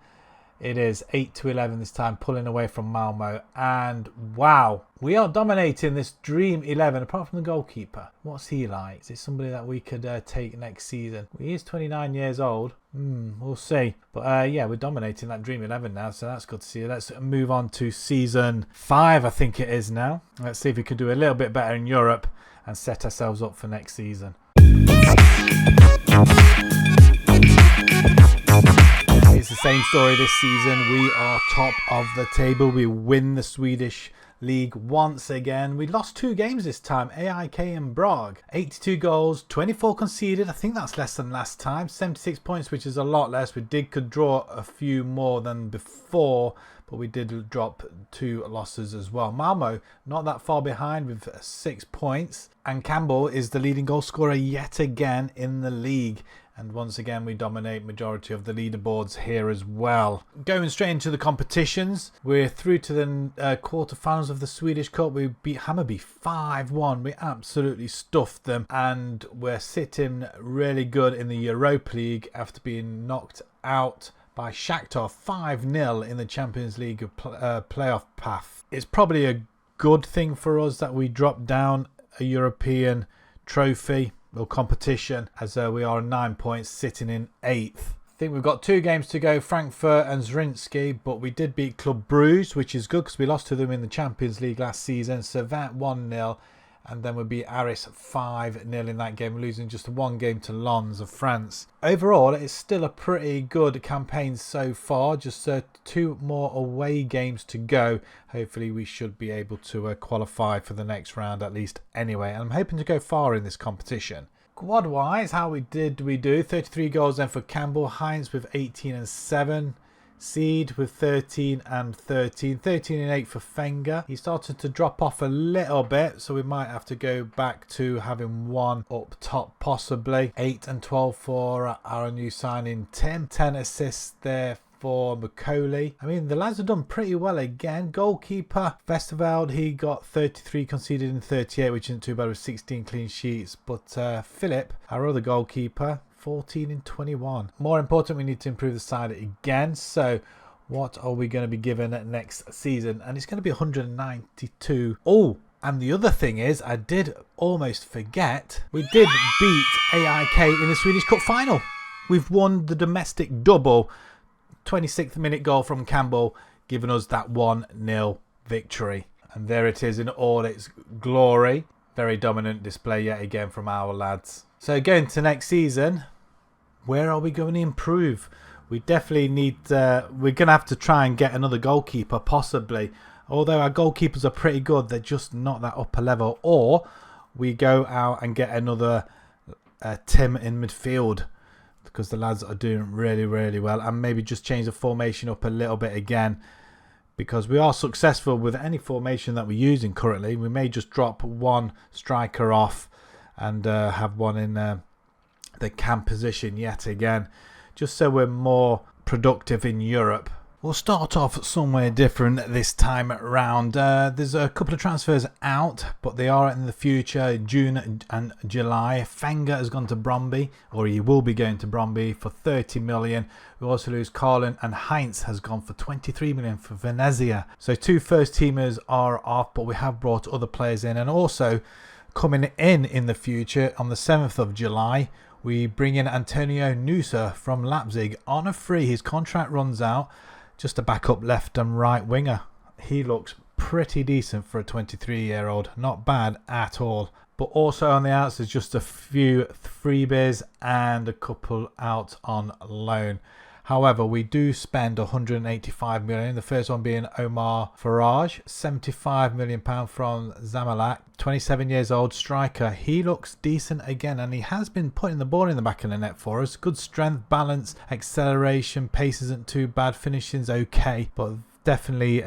It is 8-11 this time, pulling away from Malmo. And wow, we are dominating this Dream 11, apart from the goalkeeper. What's he like? Is it somebody that we could take next season? He is 29 years old. We'll see. But yeah, we're dominating that Dream 11 now, so that's good to see. Let's move on to season 5, I think it is now. Let's see if we can do a little bit better in Europe and set ourselves up for next season. It's the same story this season. We are top of the table. We win the Swedish league once again. We lost 2 games this time, AIK and Brage. 82 goals, 24 conceded. I think that's less than last time. 76 points, which is a lot less. We could draw a few more than before, but we did drop 2 losses as well. Malmo, not that far behind with 6 points. And Campbell is the leading goal scorer yet again in the league. And once again, we dominate majority of the leaderboards here as well. Going straight into the competitions, we're through to the quarterfinals of the Swedish Cup. We beat Hammarby 5-1. We absolutely stuffed them. And we're sitting really good in the Europa League after being knocked out by Shakhtar 5-0 in the Champions League playoff path. It's probably a good thing for us that we dropped down a European trophy or competition, as we are 9 points, sitting in 8th. I think we've got 2 games to go, Frankfurt and Zrinski, but we did beat Club Bruges, which is good because we lost to them in the Champions League last season. Servette 1-0, and then we beat Aris 5-0 in that game, losing just 1 game to Lens of France. Overall, it's still a pretty good campaign so far. Just 2 more away games to go. Hopefully we should be able to qualify for the next round at least anyway. And I'm hoping to go far in this competition. Squad wise, how we do? 33 goals then for Campbell. Heinz with 18 and 7. Seed with 13 and 13. 13 and 8 for Fenger. He started to drop off a little bit, so we might have to go back to having 1 up top possibly. 8 and 12 for our new signing Tim. 10 assists there for Macaulay. I mean, the lads have done pretty well again. Goalkeeper Vesterveld, he got 33, conceded in 38, which isn't too bad with 16 clean sheets. But Philip, our other goalkeeper, 14 and 21. More important, we need to improve the side again. So what are we going to be given next season? And it's going to be 192. Oh, and the other thing is, I did almost forget, we did beat AIK in the Swedish Cup final. We've won the domestic double. 26th minute goal from Campbell, giving us that 1-0 victory. And there it is in all its glory. Very dominant display yet again from our lads. So going to next season, where are we going to improve? We definitely need, we're going to have to try and get another goalkeeper, possibly. Although our goalkeepers are pretty good, they're just not that upper level. Or we go out and get another Tim in midfield, because the lads are doing really, really well, and maybe just change the formation up a little bit again, because we are successful with any formation that we're using currently. We may just drop one striker off and have one in the cam position yet again, just so we're more productive in Europe. We'll start off somewhere different this time around. There's a couple of transfers out, but they are in the future, June and July. Fenger has gone to Bromby, or he will be going to Bromby for 30 million. We also lose Carlin, and Heinz has gone for 23 million for Venezia. So 2 first teamers are off, but we have brought other players in. And also coming in the future on the 7th of July, we bring in Antonio Nusa from Leipzig on a free. His contract runs out. Just a backup left and right winger. He looks pretty decent for a 23-year-old. Not bad at all. But also on the outs, there's just a few freebies and a couple out on loan. However, we do spend 185 million. The first one being Omar Farage, 75 million pound from Zamalek, 27 years old striker. He looks decent again, and he has been putting the ball in the back of the net for us. Good strength, balance, acceleration, pace isn't too bad, finishing's okay, but definitely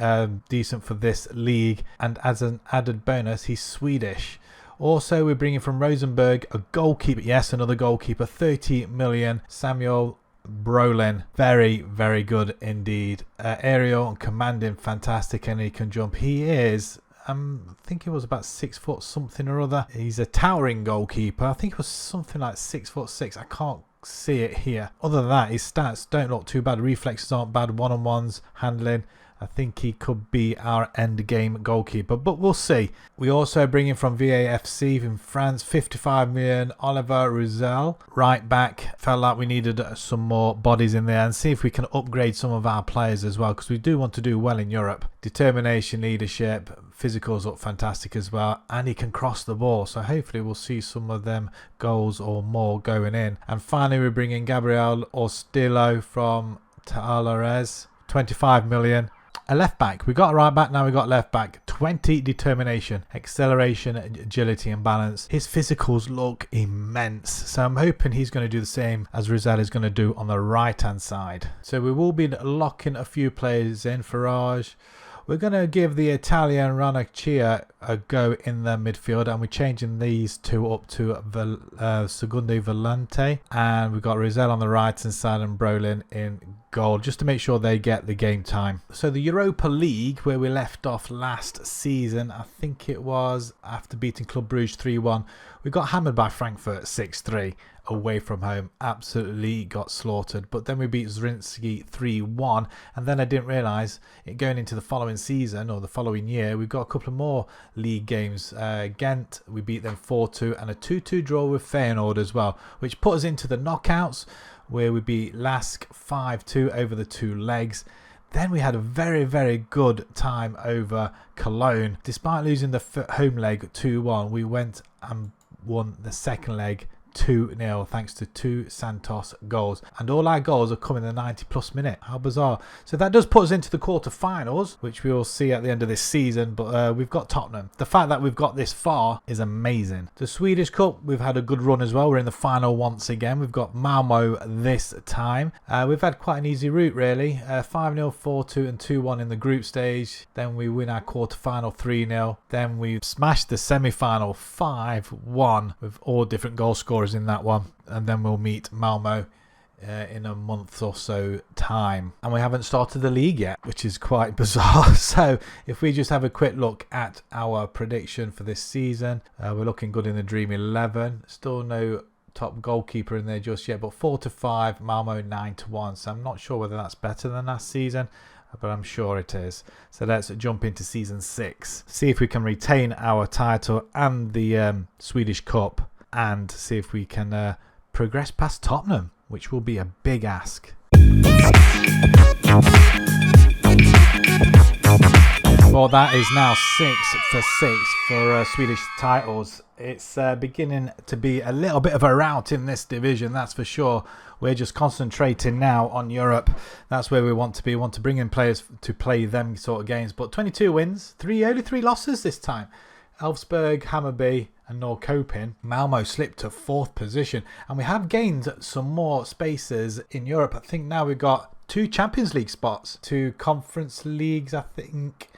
decent for this league. And as an added bonus, he's Swedish. Also, we're bringing from Rosenborg a goalkeeper. Yes, another goalkeeper, 30 million, Samuel Brolin. Very, very good indeed. Aerial and commanding, fantastic, and he can jump. He is, I think he was about 6 foot something or other. He's a towering goalkeeper. I think it was something like 6'6". I can't see it here. Other than that, his stats don't look too bad. Reflexes aren't bad. One-on-ones, handling. I think he could be our end game goalkeeper, but we'll see. We also bring in from VAFC in France, 55 million, Oliver Ruzel, right back. Felt like we needed some more bodies in there, and see if we can upgrade some of our players as well, because we do want to do well in Europe. Determination, leadership, physicals look fantastic as well, and he can cross the ball, so hopefully we'll see some of them goals or more going in. And finally, we bring in Gabriel Ostillo from Talares, 25 million. A left back. We got a right back, now we got left back. 20 determination, acceleration, agility and balance. His physicals look immense, so I'm hoping he's going to do the same as Rizal is going to do on the right hand side. So we will be locking a few players in. Farage. We're going to give the Italian Ranocchia a go in the midfield, and we're changing these two up to Secondo Volante, and we've got Rizal on the right hand side and Brolin in goal, just to make sure they get the game time. So the Europa League, where we left off last season, I think it was after beating Club Brugge 3-1, we got hammered by Frankfurt 6-3 away from home. Absolutely got slaughtered. But then we beat Zrinski 3-1, and then I didn't realise it going into the following season or the following year, we've got a couple of more league games. Ghent, we beat them 4-2, and a 2-2 draw with Feyenoord as well, which put us into the knockouts, where we beat Lask 5-2 over the 2 legs. Then we had a very, very good time over Cologne. Despite losing the home leg 2-1, we went and won the second leg 2-0 thanks to 2 Santos goals, and all our goals are coming in the 90+ minute. How bizarre. So that does put us into the quarterfinals, which we will see at the end of this season, but we've got Tottenham. The fact that we've got this far is amazing. The Swedish Cup, we've had a good run as well. We're in the final once again. We've got Malmo this time. We've had quite an easy route really. 5-0, 4-2 and 2-1 in the group stage. Then we win our quarterfinal 3-0. Then we smashed the semi-final 5-1 with all different goal scorers in that one, and then we'll meet Malmo in a month or so time, and we haven't started the league yet, which is quite bizarre. So if we just have a quick look at our prediction for this season, we're looking good in the Dream 11. Still no top goalkeeper in there just yet, but 4-5, Malmo 9-1, so I'm not sure whether that's better than last season, but I'm sure it is. So let's jump into season 6, see if we can retain our title and the Swedish Cup, and see if we can progress past Tottenham, which will be a big ask. Well, that is now 6 for Swedish titles. It's beginning to be a little bit of a rout in this division, that's for sure. We're just concentrating now on Europe. That's where we want to be. We want to bring in players to play them sort of games. But 22 wins, only 3 losses this time. Elfsborg, Hammarby and nor coping. Malmo slipped to 4th position, and we have gained some more spaces in Europe. I think now we've got 2 Champions League spots, 2 Conference Leagues, I think.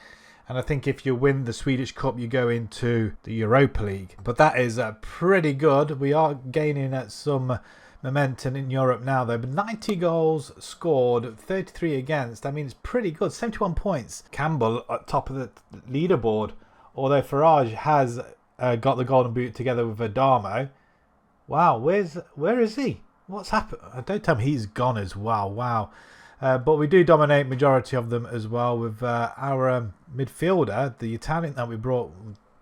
And I think if you win the Swedish Cup, you go into the Europa League. But that is pretty good. We are gaining some momentum in Europe now, though. But 90 goals scored, 33 against. I mean, it's pretty good. 71 points. Campbell at top of the leaderboard. Although Farage has got the golden boot together with Adamo. Wow, where is he? What's happened? Don't tell me he's gone as well. Wow. But we do dominate majority of them as well with our midfielder, the Italian that we brought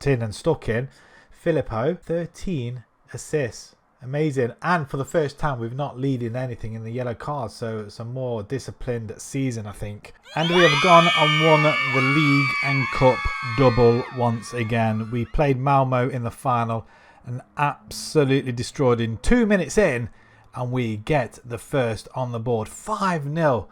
in and stuck in, Filippo, 13 assists. Amazing. And for the first time, we've not leading anything in the yellow card. So it's a more disciplined season, I think. And we have gone and won the league and cup double once again. We played Malmo in the final and absolutely destroyed in 2 minutes in. And we get the first on the board. 5-0.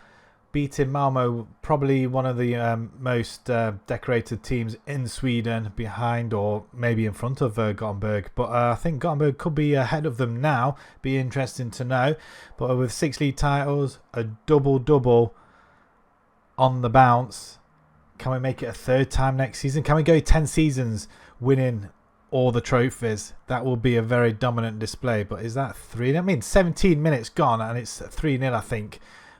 Beating Malmo, probably one of the most decorated teams in Sweden, behind or maybe in front of Gothenburg. But I think Gothenburg could be ahead of them now. Be interesting to know. But with 6 league titles, a double-double on the bounce. Can we make it a 3rd time next season? Can we go 10 seasons winning all the trophies? That will be a very dominant display. But is that 3? I mean, 17 minutes gone and it's 3-0, I think.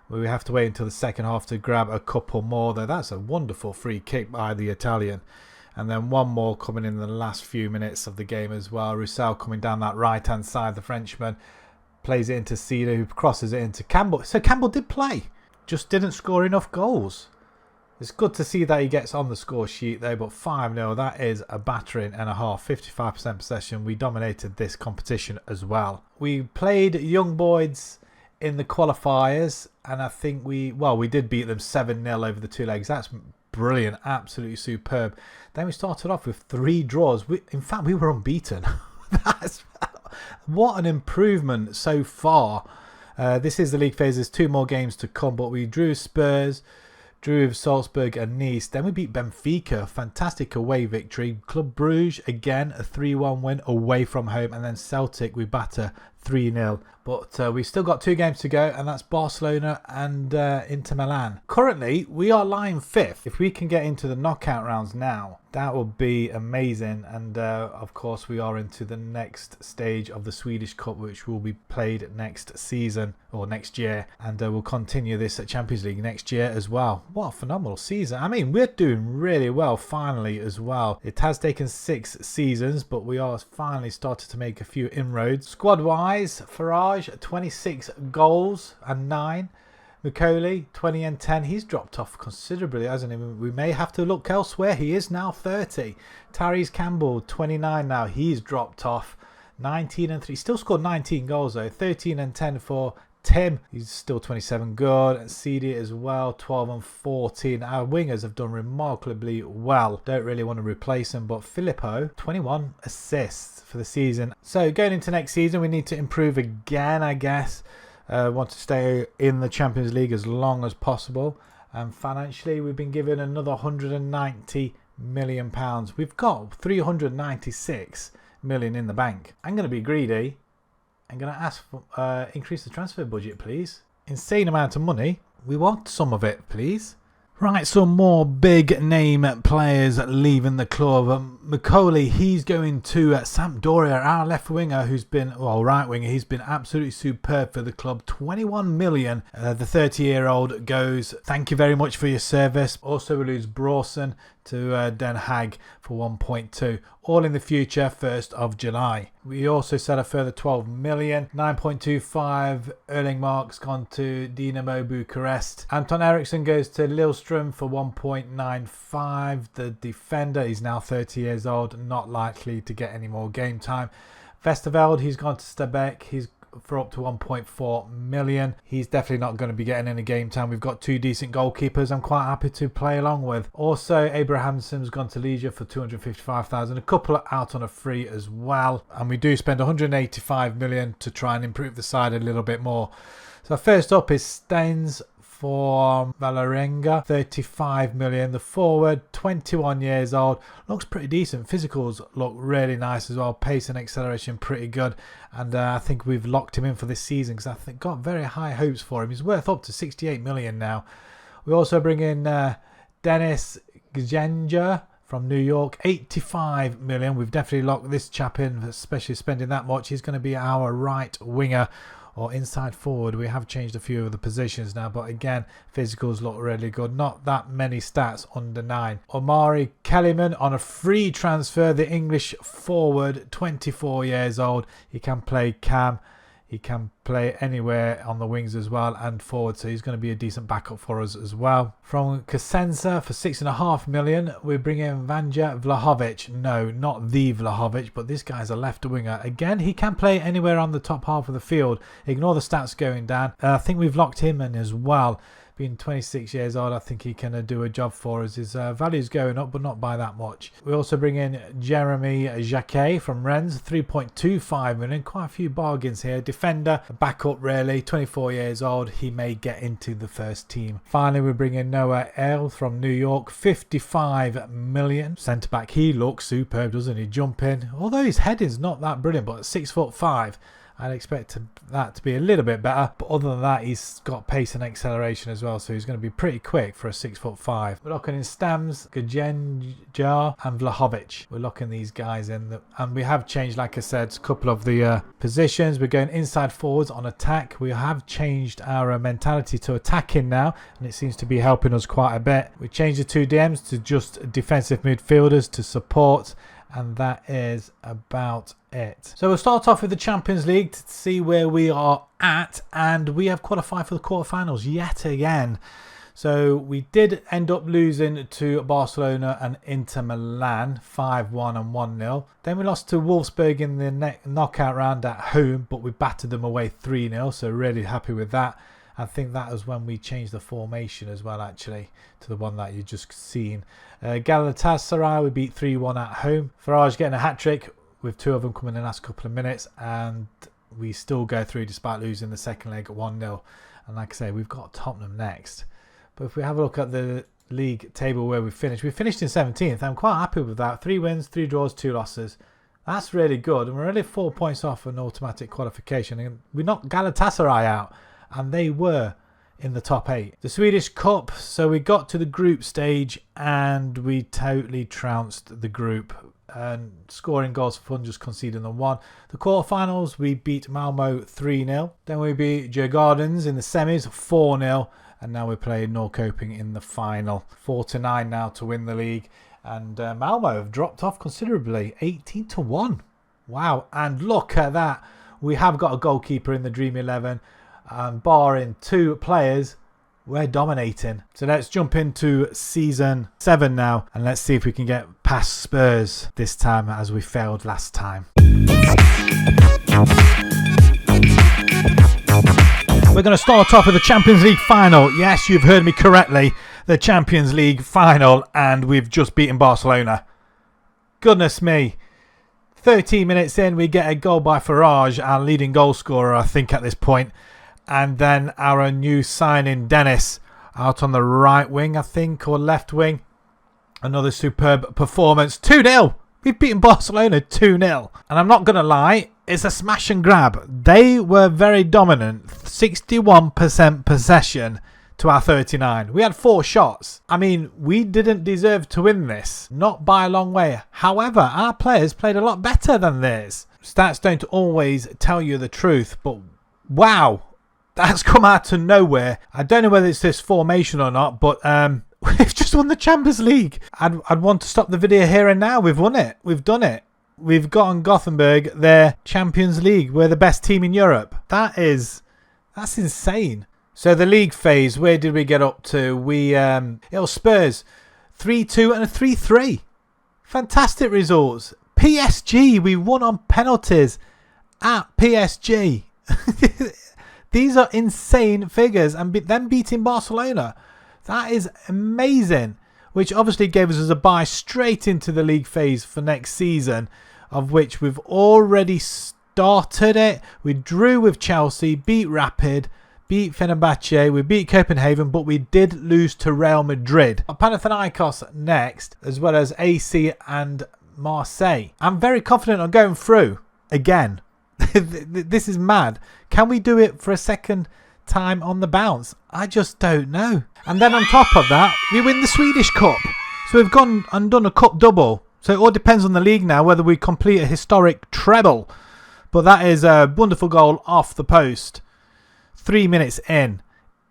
We have to wait until the second half to grab a couple more, though. That's a wonderful free kick by the Italian. And then one more coming in the last few minutes of the game as well. Roussel coming down that right-hand side. The Frenchman plays it into Cedar, who crosses it into Campbell. So Campbell did play, just didn't score enough goals. It's good to see that he gets on the score sheet though, but 5-0, that is a battering and a half. 55% possession. We dominated this competition as well. We played Young Boys in the qualifiers, and I think we did beat them 7-0 over the 2 legs. That's brilliant, absolutely superb. Then we started off with 3 draws. In fact, we were unbeaten. What an improvement so far. This is the league phase. There's 2 more games to come, but we drew Spurs, drew with Salzburg and Nice. Then we beat Benfica, fantastic away victory. Club Brugge, again, a 3-1 win away from home. And then Celtic, we batter 3-0. But we've still got 2 games to go, and that's Barcelona and Inter Milan. Currently, we are lying 5th. If we can get into the knockout rounds now, that would be amazing. And of course, we are into the next stage of the Swedish Cup, which will be played next season or next year. And we'll continue this at Champions League next year as well. What a phenomenal season. I mean, we're doing really well finally as well. It has taken 6 seasons, but we are finally started to make a few inroads. Squad-wise, Farage, 26 goals and 9. Macaulay, 20 and 10. He's dropped off considerably, hasn't he? We may have to look elsewhere. He is now 30. Tyrese Campbell, 29 now. He's dropped off. 19 and 3. Still scored 19 goals though. 13 and 10 for Tim. He's still 27 good. And CD as well, 12 and 14. Our wingers have done remarkably well. Don't really want to replace him, but Filippo, 21 assists for the season. So going into next season, we need to improve again, I guess. Want to stay in the Champions League as long as possible. And financially, we've been given another £190 million. We've got 396 million in the bank. I'm going to be greedy. I'm going to ask for increase the transfer budget, please. Insane amount of money. We want some of it, please. Right, some more big name players leaving the club. Macaulay, he's going to Sampdoria, our left winger, who's been, well, right winger, he's been absolutely superb for the club. 21 million. The 30-year-old goes, thank you very much for your service. Also, we lose Brawson to Den Haag for 1.2. All in the future, 1st of July. We also sell a further 12 million. 9.25 Erling Mark's gone to Dinamo Bucharest. Anton Eriksson goes to Lillestrøm for 1.95. The defender, he's now 30 years old, not likely to get any more game time. Vesterveld, he's gone to Stabæk. He's for up to 1.4 million. He's definitely not going to be getting any game time. We've got 2 decent goalkeepers I'm quite happy to play along with. Also, Abrahamson's gone to Legia for 255,000. A couple out on a free as well. And we do spend 185 million to try and improve the side a little bit more. So first up is Staines for Valerenga, 35 million. The forward, 21 years old, looks pretty decent. Physicals look really nice as well. Pace and acceleration pretty good. And I think we've locked him in for this season because I think got very high hopes for him. He's worth up to 68 million now. We also bring in Dennis Gjenja from New York, 85 million. We've definitely locked this chap in, especially spending that much. He's going to be our right winger or inside forward. We have changed a few of the positions now, but again, physicals look really good. Not that many stats under 9. Omari Kellyman on a free transfer, the English forward, 24 years old. He can play cam. He can play anywhere on the wings as well and forward, so he's going to be a decent backup for us as well. From Cosenza for 6.5 million, we bring in Vanja Vlahovic. No, not the Vlahovic, but this guy's a left winger. Again, he can play anywhere on the top half of the field. Ignore the stats going down. I think we've locked him in as well. Being 26 years old, I think he can do a job for us. His value's going up, but not by that much. We also bring in Jeremy Jacquet from Rennes, 3.25 million. Quite a few bargains here. Defender, backup really, 24 years old. He may get into the first team. Finally, we bring in Noah L from New York, 55 million. Centre back, he looks superb, doesn't he? Jumping. Although his heading's not that brilliant, but 6'5". I'd expect that to be a little bit better, but other than that, he's got pace and acceleration as well, so he's going to be pretty quick for a 6'5". We're locking in Stams, Gajenja and Vlahovic. We're locking these guys in, and we have changed, like I said, a couple of the positions. We're going inside forwards on attack. We have changed our mentality to attacking now, and it seems to be helping us quite a bit. We changed the 2 DMs to just defensive midfielders to support, and that is about it. So we'll start off with the Champions League to see where we are at, and we have qualified for the quarterfinals yet again. So we did end up losing to Barcelona and Inter Milan 5-1 and 1-0. Then we lost to Wolfsburg in the knockout round at home, but we battered them away 3-0, so really happy with that. I think that was when we changed the formation as well, actually, to the one that you just seen. Galatasaray, we beat 3-1 at home. Farage getting a hat-trick with 2 of them coming in the last couple of minutes, and we still go through despite losing the second leg at 1-0. And like I say, we've got Tottenham next. But if we have a look at the league table where we finished in 17th. I'm quite happy with that. 3 wins, 3 draws, 2 losses. That's really good. And we're only 4 points off an automatic qualification. And we knocked Galatasaray out, and they were in the top 8. The Swedish Cup, so we got to the group stage and we totally trounced the group and scoring goals for fun, just conceding them 1. The quarterfinals, we beat Malmo 3-0. Then we beat Djurgårdens in the semis 4-0, and now we're playing Norrköping in the final. 4-9 now to win the league, and Malmo have dropped off considerably, 18-1. Wow, and look at that. We have got a goalkeeper in the Dream 11. Barring 2 players, we're dominating. So let's jump into season 7 now, and let's see if we can get past Spurs this time as we failed last time. We're going to start off with the Champions League final. Yes, you've heard me correctly. The Champions League final, and we've just beaten Barcelona. Goodness me. 13 minutes in, we get a goal by Farage, our leading goal scorer, I think, at this point. And then our new signing, Dennis, out on the right wing, I think, or left wing. Another superb performance. 2-0. We've beaten Barcelona 2-0. And I'm not going to lie, it's a smash and grab. They were very dominant. 61% possession to our 39. We had 4 shots. I mean, we didn't deserve to win this. Not by a long way. However, our players played a lot better than this. Stats don't always tell you the truth, but wow. That's come out of nowhere. I don't know whether it's this formation or not, but we've just won the Champions League. I'd want to stop the video here and now. We've won it. We've done it. We've gotten Gothenburg their Champions League. We're the best team in Europe. That's insane. So the league phase, where did we get up to? It was Spurs 3-2 and a 3-3. Fantastic results. PSG, we won on penalties at PSG. These are insane figures, and them beating Barcelona, that is amazing, which obviously gave us a buy straight into the league phase for next season, of which we've already started it. We drew with Chelsea, beat Rapid, beat Fenerbahce, we beat Copenhagen, but we did lose to Real Madrid. Panathinaikos next, as well as AC and Marseille. I'm very confident on going through again. This is mad. Can we do it for a second time on the bounce? I just don't know. And then on top of that, we win the Swedish Cup. So we've gone and done a cup double. So it all depends on the league now whether we complete a historic treble. But that is a wonderful goal off the post. 3 minutes in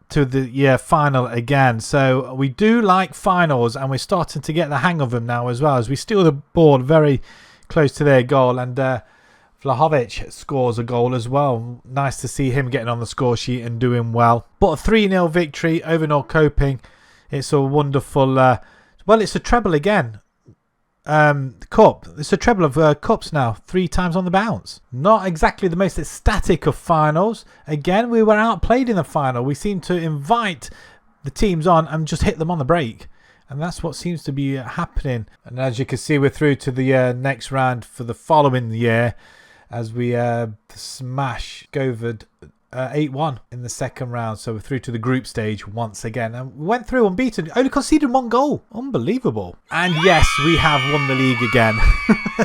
to the final again. So we do like finals, and we're starting to get the hang of them now as well, as we steal the ball very close to their goal. And Vlahovic scores a goal as well. Nice to see him getting on the score sheet and doing well. But a 3-0 victory over Norrköping. It's a wonderful... well, it's a treble again. Cup. It's a treble of cups now. 3 times on the bounce. Not exactly the most ecstatic of finals. Again, we were outplayed in the final. We seemed to invite the teams on and just hit them on the break. And that's what seems to be happening. And as you can see, we're through to the next round for the following year, as we smash Govard 8-1 in the second round. So we're through to the group stage once again. And we went through unbeaten. Only conceded 1 goal. Unbelievable. And yes, we have won the league again.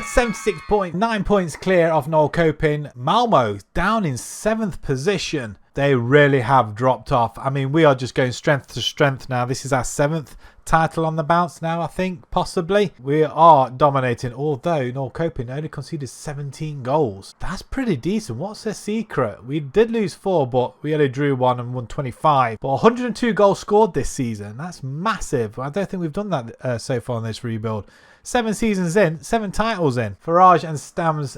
76 points. 9 points clear of Norrköping. Malmo down in 7th position. They really have dropped off. I mean, we are just going strength to strength now. This is our 7th title on the bounce now, I think, possibly. We are dominating, although Norrköping only conceded 17 goals. That's pretty decent. What's their secret? We did lose 4, but we only drew 1 and won 25. But 102 goals scored this season. That's massive. I don't think we've done that so far in this rebuild. 7 seasons in, 7 titles in. Farage and Stam's,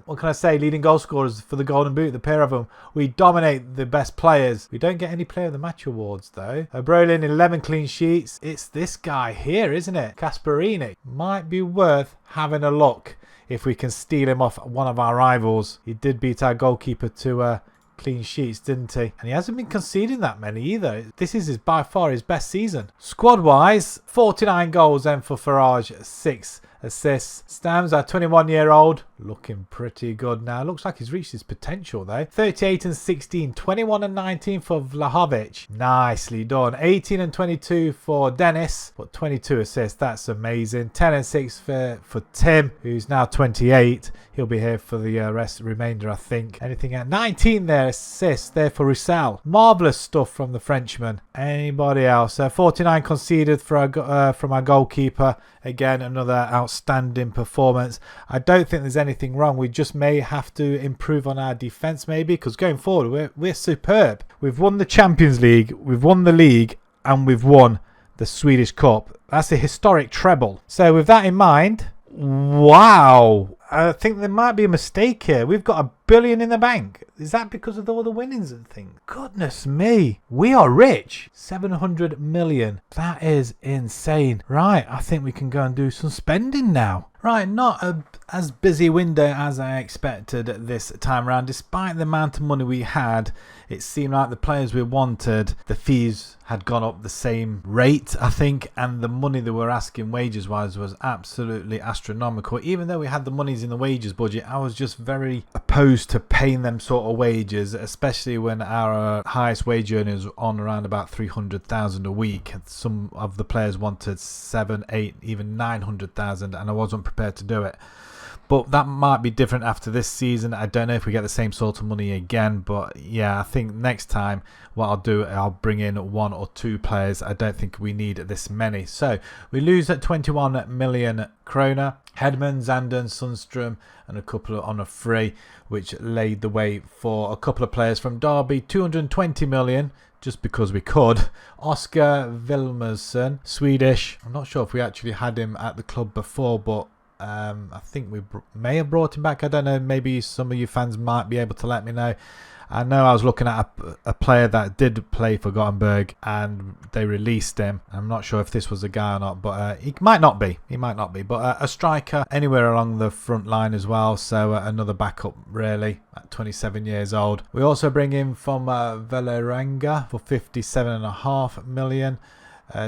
what can I say, leading goal scorers for the Golden Boot, the pair of them. We dominate the best players. We don't get any Player of the Match awards, though. Brolin, 11 clean sheets. It's this guy here, isn't it? Casperini. Might be worth having a look if we can steal him off one of our rivals. He did beat our goalkeeper to clean sheets, didn't he? And he hasn't been conceding that many either. This is by far his best season. Squad wise, 49 goals then for Farage, 6 assists. Stams, our 21-year-old, looking pretty good now. Looks like he's reached his potential though. 38 and 16, 21 and 19 for Vlahovic. Nicely done. 18 and 22 for Dennis, but 22 assists. That's amazing. 10 and 6 for Tim, who's now 28. He'll be here for the remainder, I think. Anything at 19 there, assists there for Roussel. Marvellous stuff from the Frenchman. Anybody else? 49 conceded for from our goalkeeper. Again, another outstanding performance. I don't think there's anything wrong. We just may have to improve on our defence maybe, because going forward, we're superb. We've won the Champions League, we've won the league, and we've won the Swedish Cup. That's a historic treble. So with that in mind, wow. I think there might be a mistake here. We've got $1 billion in the bank. Is that because of all the winnings and things? Goodness me. We are rich. 700 million. That is insane. Right, I think we can go and do some spending now. Right, not as busy window as I expected this time around. Despite the amount of money we had, it seemed like the players we wanted, the fees had gone up the same rate, I think, and the money they were asking wages wise was absolutely astronomical. Even though we had the monies in the wages budget, I was just very opposed to paying them sort of wages, especially when our highest wage earners were on around about 300,000 a week. Some of the players wanted 7, 8, even 900,000, and I wasn't prepared to do it. But that might be different after this season. I don't know if we get the same sort of money again. But yeah, I think next time what I'll do, I'll bring in 1 or 2 players. I don't think we need this many. So we lose at 21 million krona. Hedman, Zanden, Sundström and a couple on a free, which laid the way for a couple of players from Derby. 220 million. Just because we could. Oscar Vilmerson, Swedish. I'm not sure if we actually had him at the club before, but I think we may have brought him back. I don't know. Maybe some of you fans might be able to let me know. I know I was looking at a player that did play for Gothenburg and they released him. I'm not sure if this was a guy or not, but he might not be. He might not be. But a striker anywhere along the front line as well. So another backup really at 27 years old. We also bring in from Vålerenga for 57.5 million.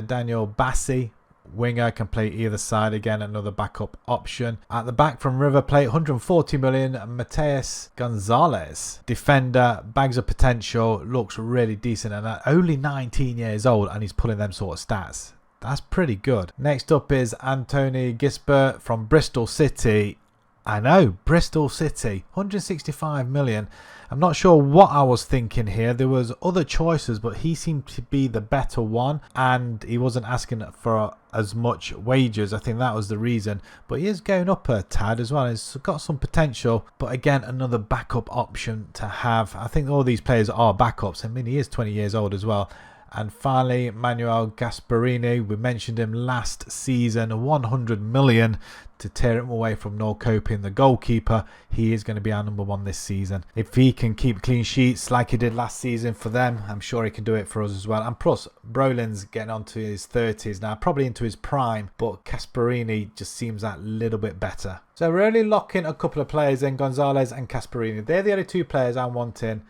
Daniel Bassi. winger, can play either side. Again, another backup option. At the back from River Plate, 140 million, Mateus Gonzalez. Defender, bags of potential, looks really decent, and only 19 years old, and he's pulling them sort of stats. That's pretty good. Next up is Anthony Gisbert from Bristol City. I know, Bristol City, 165 million. I'm not sure what I was thinking here. There was other choices, but he seemed to be the better one, and he wasn't asking for as much wages. I think that was the reason, but he is going up a tad as well. He's got some potential, but again, another backup option to have. I think all these players are backups. I mean, he is 20 years old as well. And finally, Manuel Gasparini. We mentioned him last season, 100 million to tear him away from Norrköping, the goalkeeper. He is going to be our number one this season. If he can keep clean sheets like he did last season for them, I'm sure he can do it for us as well. And plus, Brolin's getting on to his 30s now, probably into his prime, but Gasparini just seems that little bit better. So we're only locking a couple of players in, Gonzalez and Gasparini. They're the only two players I'm wanting.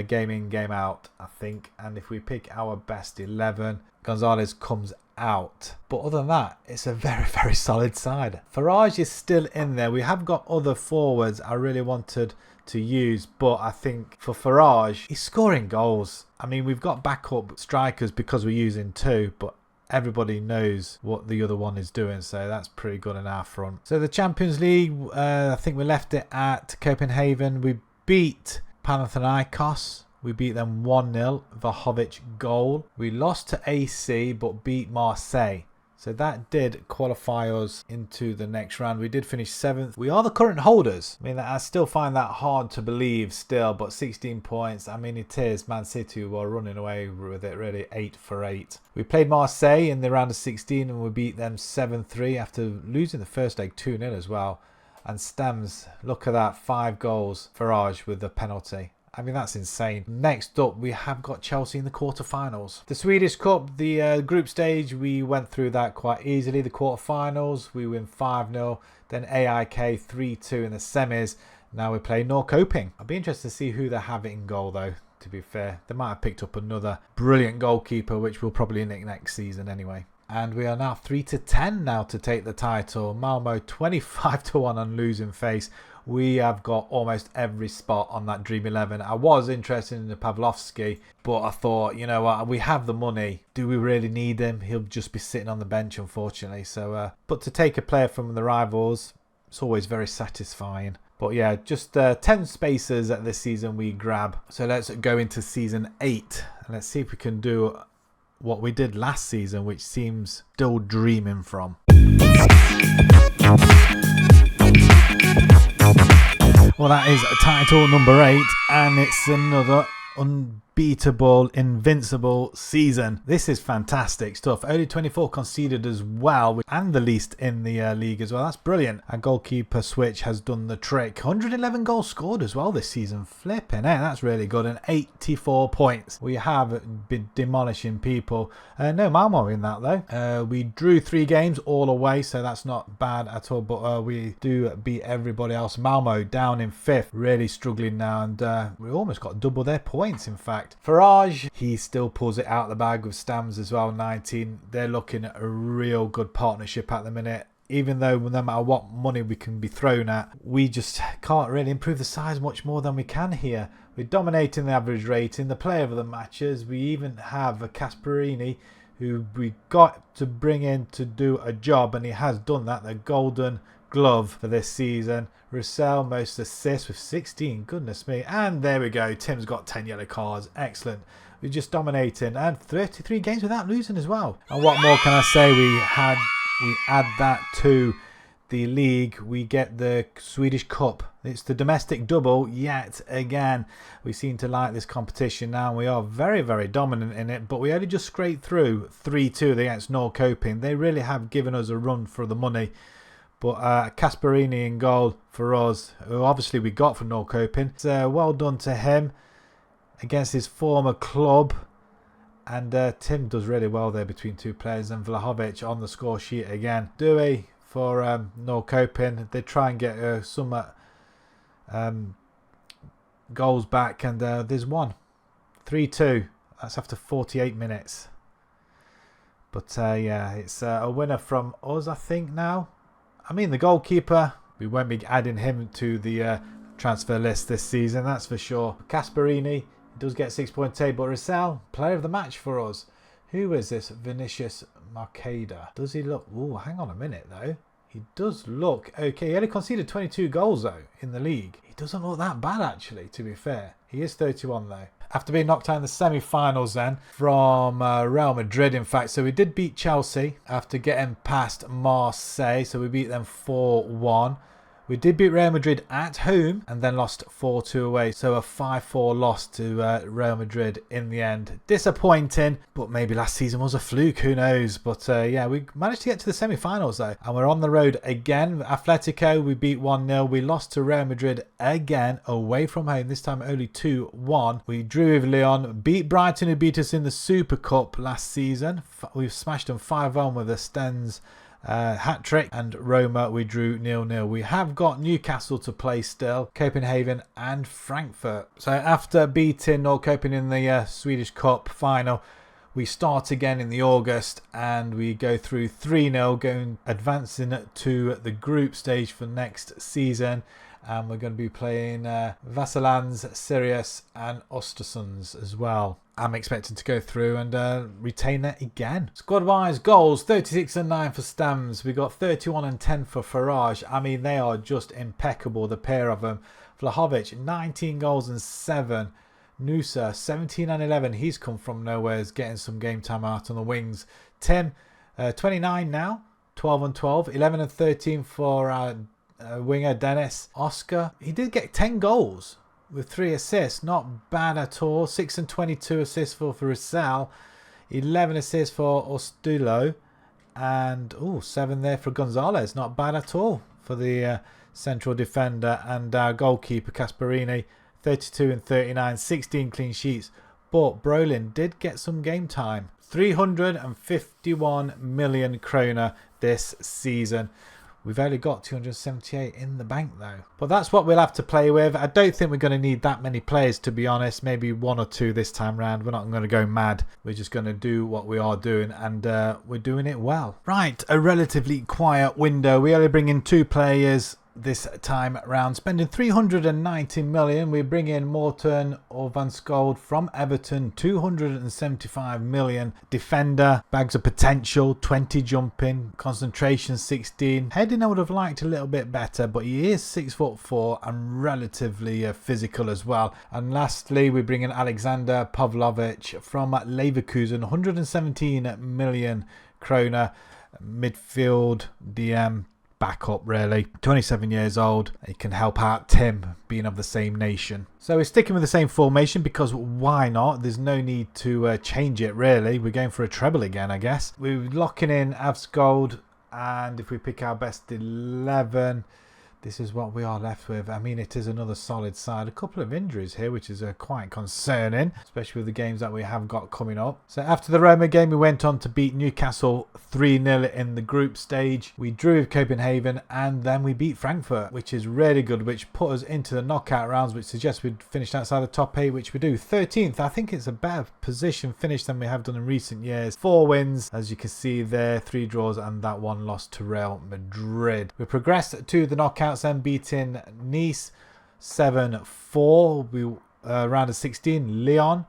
Game in, game out, I think. And if we pick our best 11, Gonzalez comes out. But other than that, it's a very, very solid side. Farage is still in there. We have got other forwards I really wanted to use, but I think for Farage, he's scoring goals. I mean, we've got backup strikers because we're using two, but everybody knows what the other one is doing, so that's pretty good in our front. So the Champions League, I think we left it at Copenhagen. We beat Panathinaikos. We beat them 1-0. Vlahovic goal. We lost to AC but beat Marseille. So that did qualify us into the next round. We did finish 7th. We are the current holders. I mean, I still find that hard to believe still, but 16 points. I mean, it is. Man City were running away with it really, 8 for 8. We played Marseille in the round of 16 and we beat them 7-3 after losing the first leg 2-0 as well. And Stems, look at that, 5 goals. Farage with the penalty. I mean, that's insane. Next up, we have got Chelsea in the quarterfinals. The Swedish Cup, the group stage, we went through that quite easily. The quarterfinals, we win 5-0. Then AIK 3-2 in the semis. Now we play Norrköping. I'll be interested to see who they have in goal, though, to be fair. They might have picked up another brilliant goalkeeper, which we'll probably nick next season anyway. And we are now 3-10 now to take the title. Malmo 25-1 on losing face. We have got almost every spot on that Dream 11. I was interested in the Pavlovsky, but I thought, you know what, we have the money. Do we really need him? He'll just be sitting on the bench, unfortunately. So, but to take a player from the rivals, it's always very satisfying. But yeah, just 10 spaces at this season we grab. So let's go into season 8 and let's see if we can do what we did last season, which seems still dreaming from. Well, that is title number 8, and it's another unbeatable, invincible season. This is fantastic stuff. Only 24 conceded as well, and the least in the league as well. That's brilliant. Our goalkeeper switch has done the trick. 111 goals scored as well this season. Flipping, that's really good. And 84 points. We have been demolishing people. No Malmo in that though. We drew 3 games all away, so that's not bad at all. But we do beat everybody else. Malmo down in 5th, really struggling now, and we almost got double their points. In fact, Farage, he still pulls it out of the bag with Stams as well, 19. They're looking at a real good partnership at the minute. Even though no matter what money we can be thrown at, we just can't really improve the size much more than we can here. We're dominating the average rating, the player of the matches. We even have a Gasparini who we got to bring in to do a job, and he has done that. The golden glove for this season. Russell most assists with 16, goodness me. And there we go, Tim's got 10 yellow cards, excellent. We're just dominating, and 33 games without losing as well. And what more can I say? We add that to the league, we get the Swedish Cup. It's the domestic double yet again. We seem to like this competition now. We are very, very dominant in it, but we only just scraped through 3-2 against Norrköping. They really have given us a run for the money. But Gasparini in goal for us, who obviously we got from Norrköping. So well done to him against his former club. And Tim does really well there between 2 players. And Vlahovic on the score sheet again. Dewey for Norrköping. They try and get some goals back. And there's one. 3-2. That's after 48 minutes. But yeah, it's a winner from us, I think, now. I mean, the goalkeeper, we won't be adding him to the transfer list this season, that's for sure. Casperini does get 6.8, but Rissell, player of the match for us. Who is this? Vinicius Marcada. Does he look... Oh, hang on a minute, though. He does look okay. He only conceded 22 goals, though, in the league. He doesn't look that bad, actually, to be fair. He is 31, though. After being knocked out in the semi-finals, then, from Real Madrid, in fact. So we did beat Chelsea after getting past Marseille. So we beat them 4-1. We did beat Real Madrid at home and then lost 4-2 away. So a 5-4 loss to Real Madrid in the end. Disappointing, but maybe last season was a fluke, who knows. But yeah, we managed to get to the semi-finals though. And we're on the road again. Atletico, we beat 1-0. We lost to Real Madrid again away from home. This time only 2-1. We drew with Lyon. Beat Brighton, who beat us in the Super Cup last season. We've smashed them 5-1 with a Sten's hat-trick, and Roma we drew 0-0. We have got Newcastle to play still, Copenhagen and Frankfurt. So after beating Norrköping in the Swedish Cup final, we start again in the August and we go through 3-0, advancing to the group stage for next season. And we're going to be playing Vassarlands, Sirius and Östersunds as well. I'm expecting to go through and retain that again. Squad-wise goals, 36 and 9 for Stams. We got 31 and 10 for Farage. I mean, they are just impeccable, the pair of them. Vlahovic, 19 goals and 7. Nusa, 17 and 11. He's come from nowhere, is getting some game time out on the wings. Tim, 29 now, 12 and 12. 11 and 13 for winger Dennis. Oscar, he did get 10 goals with 3 assists. Not bad at all. 6 and 22 assists for Rissell. 11 assists for Ostulo. And 7 there for Gonzalez. Not bad at all for the central defender. And our goalkeeper Casperini, 32 and 39. 16 clean sheets. But Brolin did get some game time. 351 million kroner this season. We've only got 278 in the bank though. But that's what we'll have to play with. I don't think we're going to need that many players, to be honest. Maybe 1 or 2 this time round. We're not going to go mad. We're just going to do what we are doing, and we're doing it well. Right, a relatively quiet window. We only bring in 2 players this time round, spending 390 million. We bring in Morten Orvansgold from Everton, 275 million. Defender, bags of potential, 20 jumping, concentration 16. Heading I would have liked a little bit better, but he is 6'4" and relatively physical as well. And lastly, we bring in Alexander Pavlovic from Leverkusen, 117 million kroner. Midfield DM, backup really, 27 years old. He can help out Tim, being of the same nation. So we're sticking with the same formation because why not? There's no need to change it really. We're going for a treble again, I guess. We're locking in Avsgold, and if we pick our best 11, this is what we are left with. I mean, it is another solid side. A couple of injuries here, which is quite concerning, especially with the games that we have got coming up. So after the Roma game, we went on to beat Newcastle 3-0 in the group stage. We drew with Copenhagen, and then we beat Frankfurt, which is really good, which put us into the knockout rounds, which suggests we'd finished outside the top 8, which we do. 13th, I think it's a better position finish than we have done in recent years. 4 wins, as you can see there, 3 draws, and that 1 loss to Real Madrid. We progressed to the knockouts and beating Nice 7-4. We round of 16, Lyon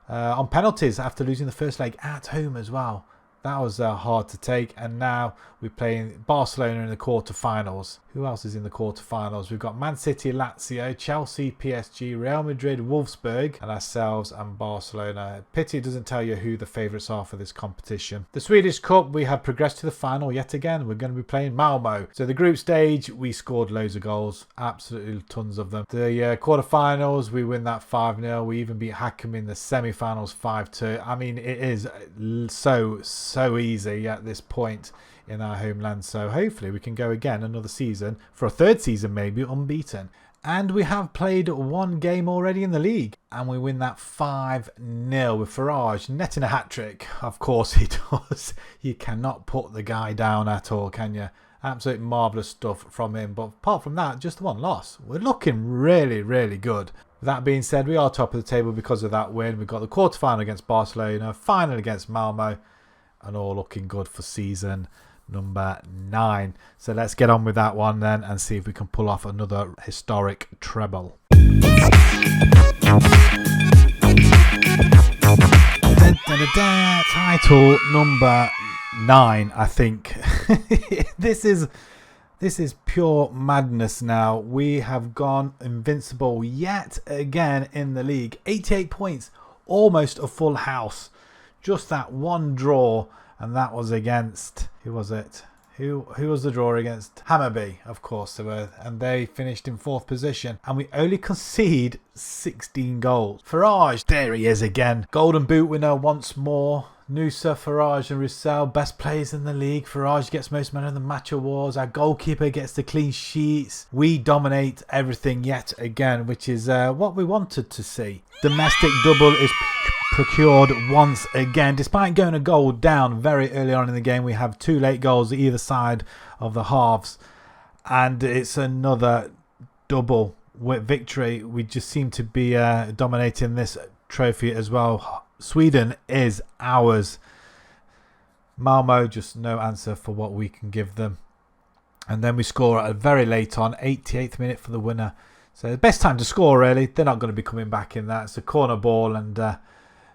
on penalties after losing the first leg at home as well. That was hard to take. And now we're playing Barcelona in the quarterfinals. Who else is in the quarterfinals? We've got Man City, Lazio, Chelsea, PSG, Real Madrid, Wolfsburg, and ourselves and Barcelona. Pity it doesn't tell you who the favourites are for this competition. The Swedish Cup, we have progressed to the final yet again. We're going to be playing Malmo. So the group stage, we scored loads of goals. Absolutely tons of them. The quarterfinals, we win that 5-0. We even beat Hackham in the semi-finals 5-2. I mean, it is so easy at this point in our homeland. So hopefully we can go again another season, for a 3rd season maybe, unbeaten. And we have played 1 game already in the league, and we win that 5-0 with Farage netting a hat-trick. Of course he does. You cannot put the guy down at all, can you? Absolute marvellous stuff from him. But apart from that, just 1 loss. We're looking really, really good. That being said, we are top of the table because of that win. We've got the quarterfinal against Barcelona, final against Malmo. and all looking good for season number 9. So let's get on with that one then and see if we can pull off another historic treble. Title number 9, I think. This is pure madness now. We have gone invincible yet again in the league. 88 points, almost a full house. Just that one draw, and that was against, who was it? Who was the draw against? Hammarby, of course they were, and they finished in 4th position, and we only concede 16 goals. Farage, there he is again. Golden Boot winner once more. Nusa, Farage and Roussel, best players in the league. Farage gets most man of the match awards. Our goalkeeper gets the clean sheets. We dominate everything yet again, which is what we wanted to see. Domestic double is procured once again. Despite going a goal down very early on in the game, we have 2 late goals either side of the halves, and it's another double with victory. We just seem to be dominating this trophy as well. Sweden is ours. Malmo, just no answer for what we can give them. And then we score at a very late on, 88th minute for the winner. So the best time to score, really. They're not going to be coming back in that. It's a corner ball, and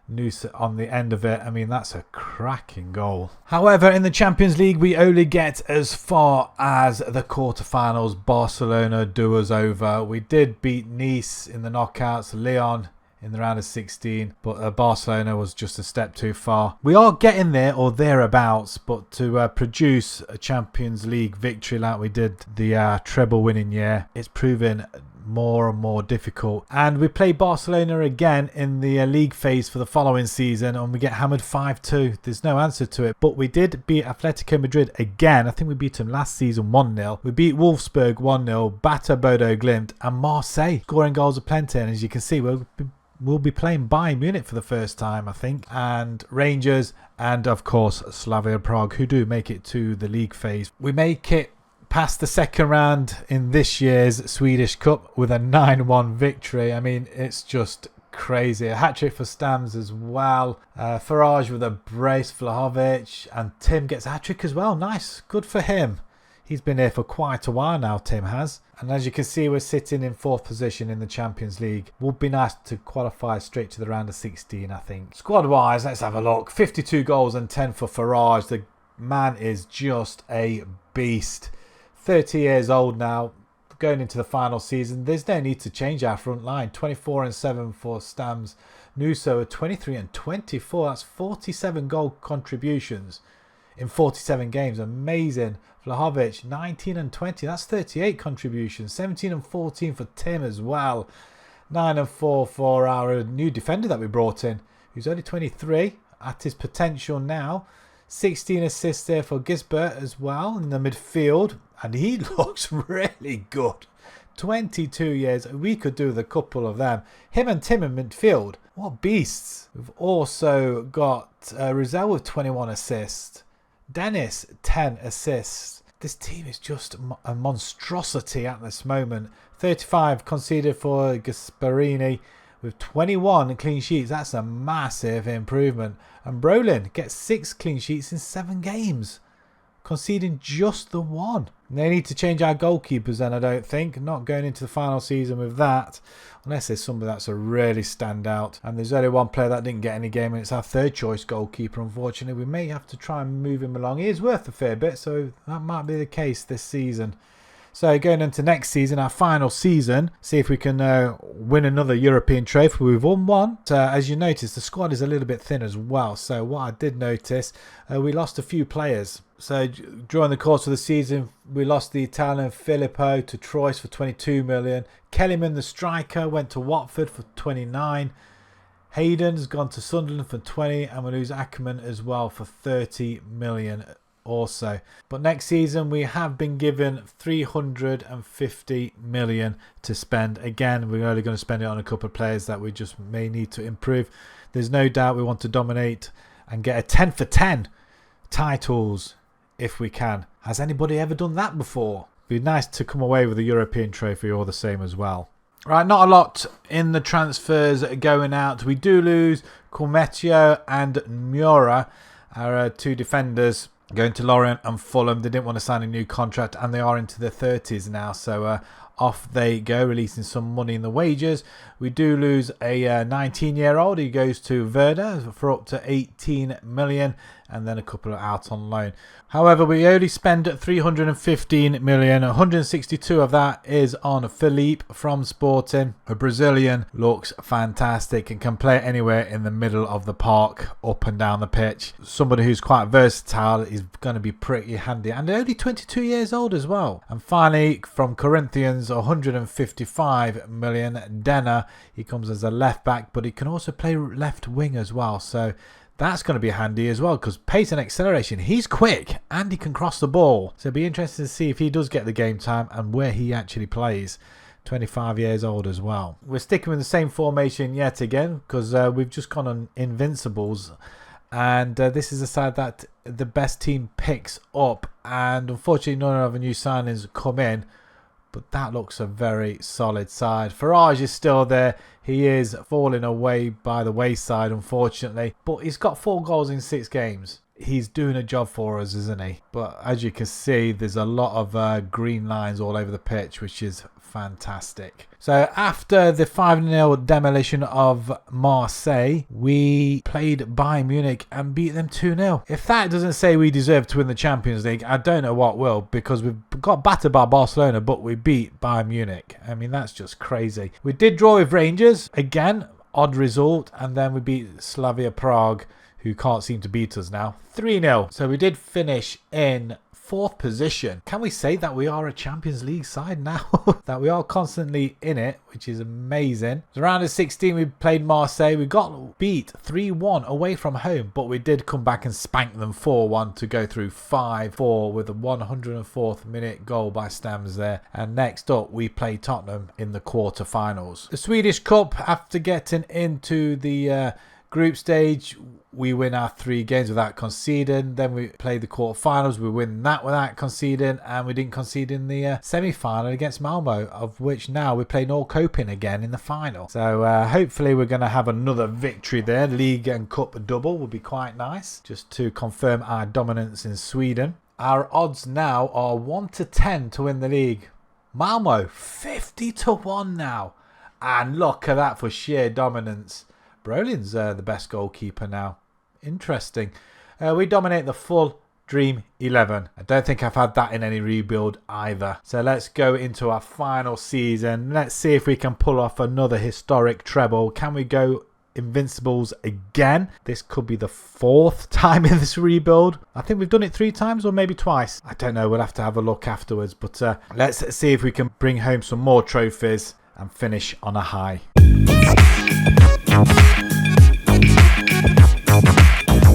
Noose on the end of it. I mean, that's a cracking goal. However, in the Champions League, we only get as far as the quarterfinals. Barcelona do us over. We did beat Nice in the knockouts, Lyon in the round of 16, but Barcelona was just a step too far. We are getting there or thereabouts, but to produce a Champions League victory like we did the treble winning year, it's proven more and more difficult. And we play Barcelona again in the league phase for the following season, and we get hammered 5-2. There's no answer to it, but we did beat Atletico Madrid again. I think we beat them last season 1-0. We beat Wolfsburg 1-0, batter Bodo Glimt, and Marseille scoring goals aplenty. And as you can see, we'll be playing Bayern Munich for the first time, I think, and Rangers, and of course Slavia Prague, who do make it to the league phase. We make it past the second round in this year's Swedish Cup with a 9-1 victory. I mean, it's just crazy. A hat-trick for Stams as well. Farage with a brace, Vlahovic, and Tim gets a hat-trick as well. Nice, good for him. He's been here for quite a while now, Tim has. And as you can see, we're sitting in 4th position in the Champions League. Would be nice to qualify straight to the round of 16, I think. Squad-wise, let's have a look. 52 goals and 10 for Farage. The man is just a beast. 30 years old now, going into the final season. There's no need to change our front line. 24 and 7 for Stams. Nuso at 23 and 24. That's 47 goal contributions in 47 games. Amazing. Vlahovic 19 and 20. That's 38 contributions. 17 and 14 for Tim as well. 9 and 4 for our new defender that we brought in, who's only 23 at his potential now. 16 assists there for Gisbert as well in the midfield, and he looks really good. 22 years, we could do with a couple of them. Him and Tim in midfield, what beasts. We've also got Rizal with 21 assists, Dennis 10 assists. This team is just a monstrosity at this moment. 35 conceded for Gasparini with 21 clean sheets. That's a massive improvement. And Brolin gets 6 clean sheets in 7 games, conceding just the 1. They need to change our goalkeepers then, I don't think. Not going into the final season with that, unless there's somebody that's a really standout. And there's only one player that didn't get any game, and it's our 3rd choice goalkeeper, unfortunately. We may have to try and move him along. He is worth a fair bit, so that might be the case this season. So going into next season, our final season, see if we can win another European trophy. We've won one. As you notice, the squad is a little bit thin as well. So what I did notice, we lost a few players. So during the course of the season, we lost the Italian Filippo to Troyes for 22 million. Kellyman, the striker, went to Watford for 29. Hayden's gone to Sunderland for 20, and we lose Ackerman as well for 30 million. Also, but next season we have been given 350 million to spend. Again, we're only going to spend it on a couple of players that we just may need to improve. There's no doubt we want to dominate and get a 10 for 10 titles if we can. Has anybody ever done that before? It'd be nice to come away with a European trophy or the same as well. Right, not a lot in the transfers going out. We do lose Cormetio and Miura. Our two defenders going to Lorient and Fulham. They didn't want to sign a new contract, and they are into their 30s now. So off they go, releasing some money in the wages. We do lose a 19-year-old. He goes to Werder for up to 18 million, and then a couple are out on loan. However, we only spend 315 million. 162 of that is on Philippe from Sporting. A Brazilian, looks fantastic and can play anywhere in the middle of the park, up and down the pitch. Somebody who's quite versatile is going to be pretty handy, and only 22 years old as well. And finally, from Corinthians, 155 million, Denner. He comes as a left back, but he can also play left wing as well. So that's going to be handy as well, because pace and acceleration, he's quick and he can cross the ball. So it'll be interesting to see if he does get the game time and where he actually plays. 25 years old as well. We're sticking with the same formation yet again, because we've just gone on Invincibles. And this is a side that the best team picks up. And unfortunately, none of the new signings come in. But that looks a very solid side. Farage is still there. He is falling away by the wayside, unfortunately. But he's got 4 goals in 6 games. He's doing a job for us, isn't he? But as you can see, there's a lot of green lines all over the pitch, which is fantastic. So after the 5-0 demolition of Marseille, we played Bayern Munich and beat them 2-0. If that doesn't say we deserve to win the Champions League, I don't know what will, because we've got battered by Barcelona, but we beat Bayern Munich. I mean, that's just crazy. We did draw with Rangers, again, odd result, and then we beat Slavia Prague, who can't seem to beat us now, 3-0. So we did finish in 4th position. Can we say that we are a Champions League side now? That we are constantly in it, which is amazing. So round of 16, we played Marseille. We got beat 3-1 away from home, but we did come back and spank them 4-1 to go through 5-4 with a 104th minute goal by Stams there. And next up, we play Tottenham in the quarter-finals. The Swedish Cup, after getting into the group stage, we win our 3 games without conceding. Then we play the quarterfinals. We win that without conceding, and we didn't concede in the semi-final against Malmo, of which now we play Norrköping again in the final. So hopefully we're going to have another victory there. League and Cup double would be quite nice, just to confirm our dominance in Sweden. Our odds now are 1-10 to win the league. Malmo 50-1 now, and look at that for sheer dominance. Brolin's the best goalkeeper now. Interesting. We dominate the full Dream 11. I don't think I've had that in any rebuild either. So let's go into our final season. Let's see if we can pull off another historic treble. Can we go Invincibles again? This could be the 4th time in this rebuild. I think we've done it 3 times or maybe twice. I don't know. We'll have to have a look afterwards. But let's see if we can bring home some more trophies and finish on a high.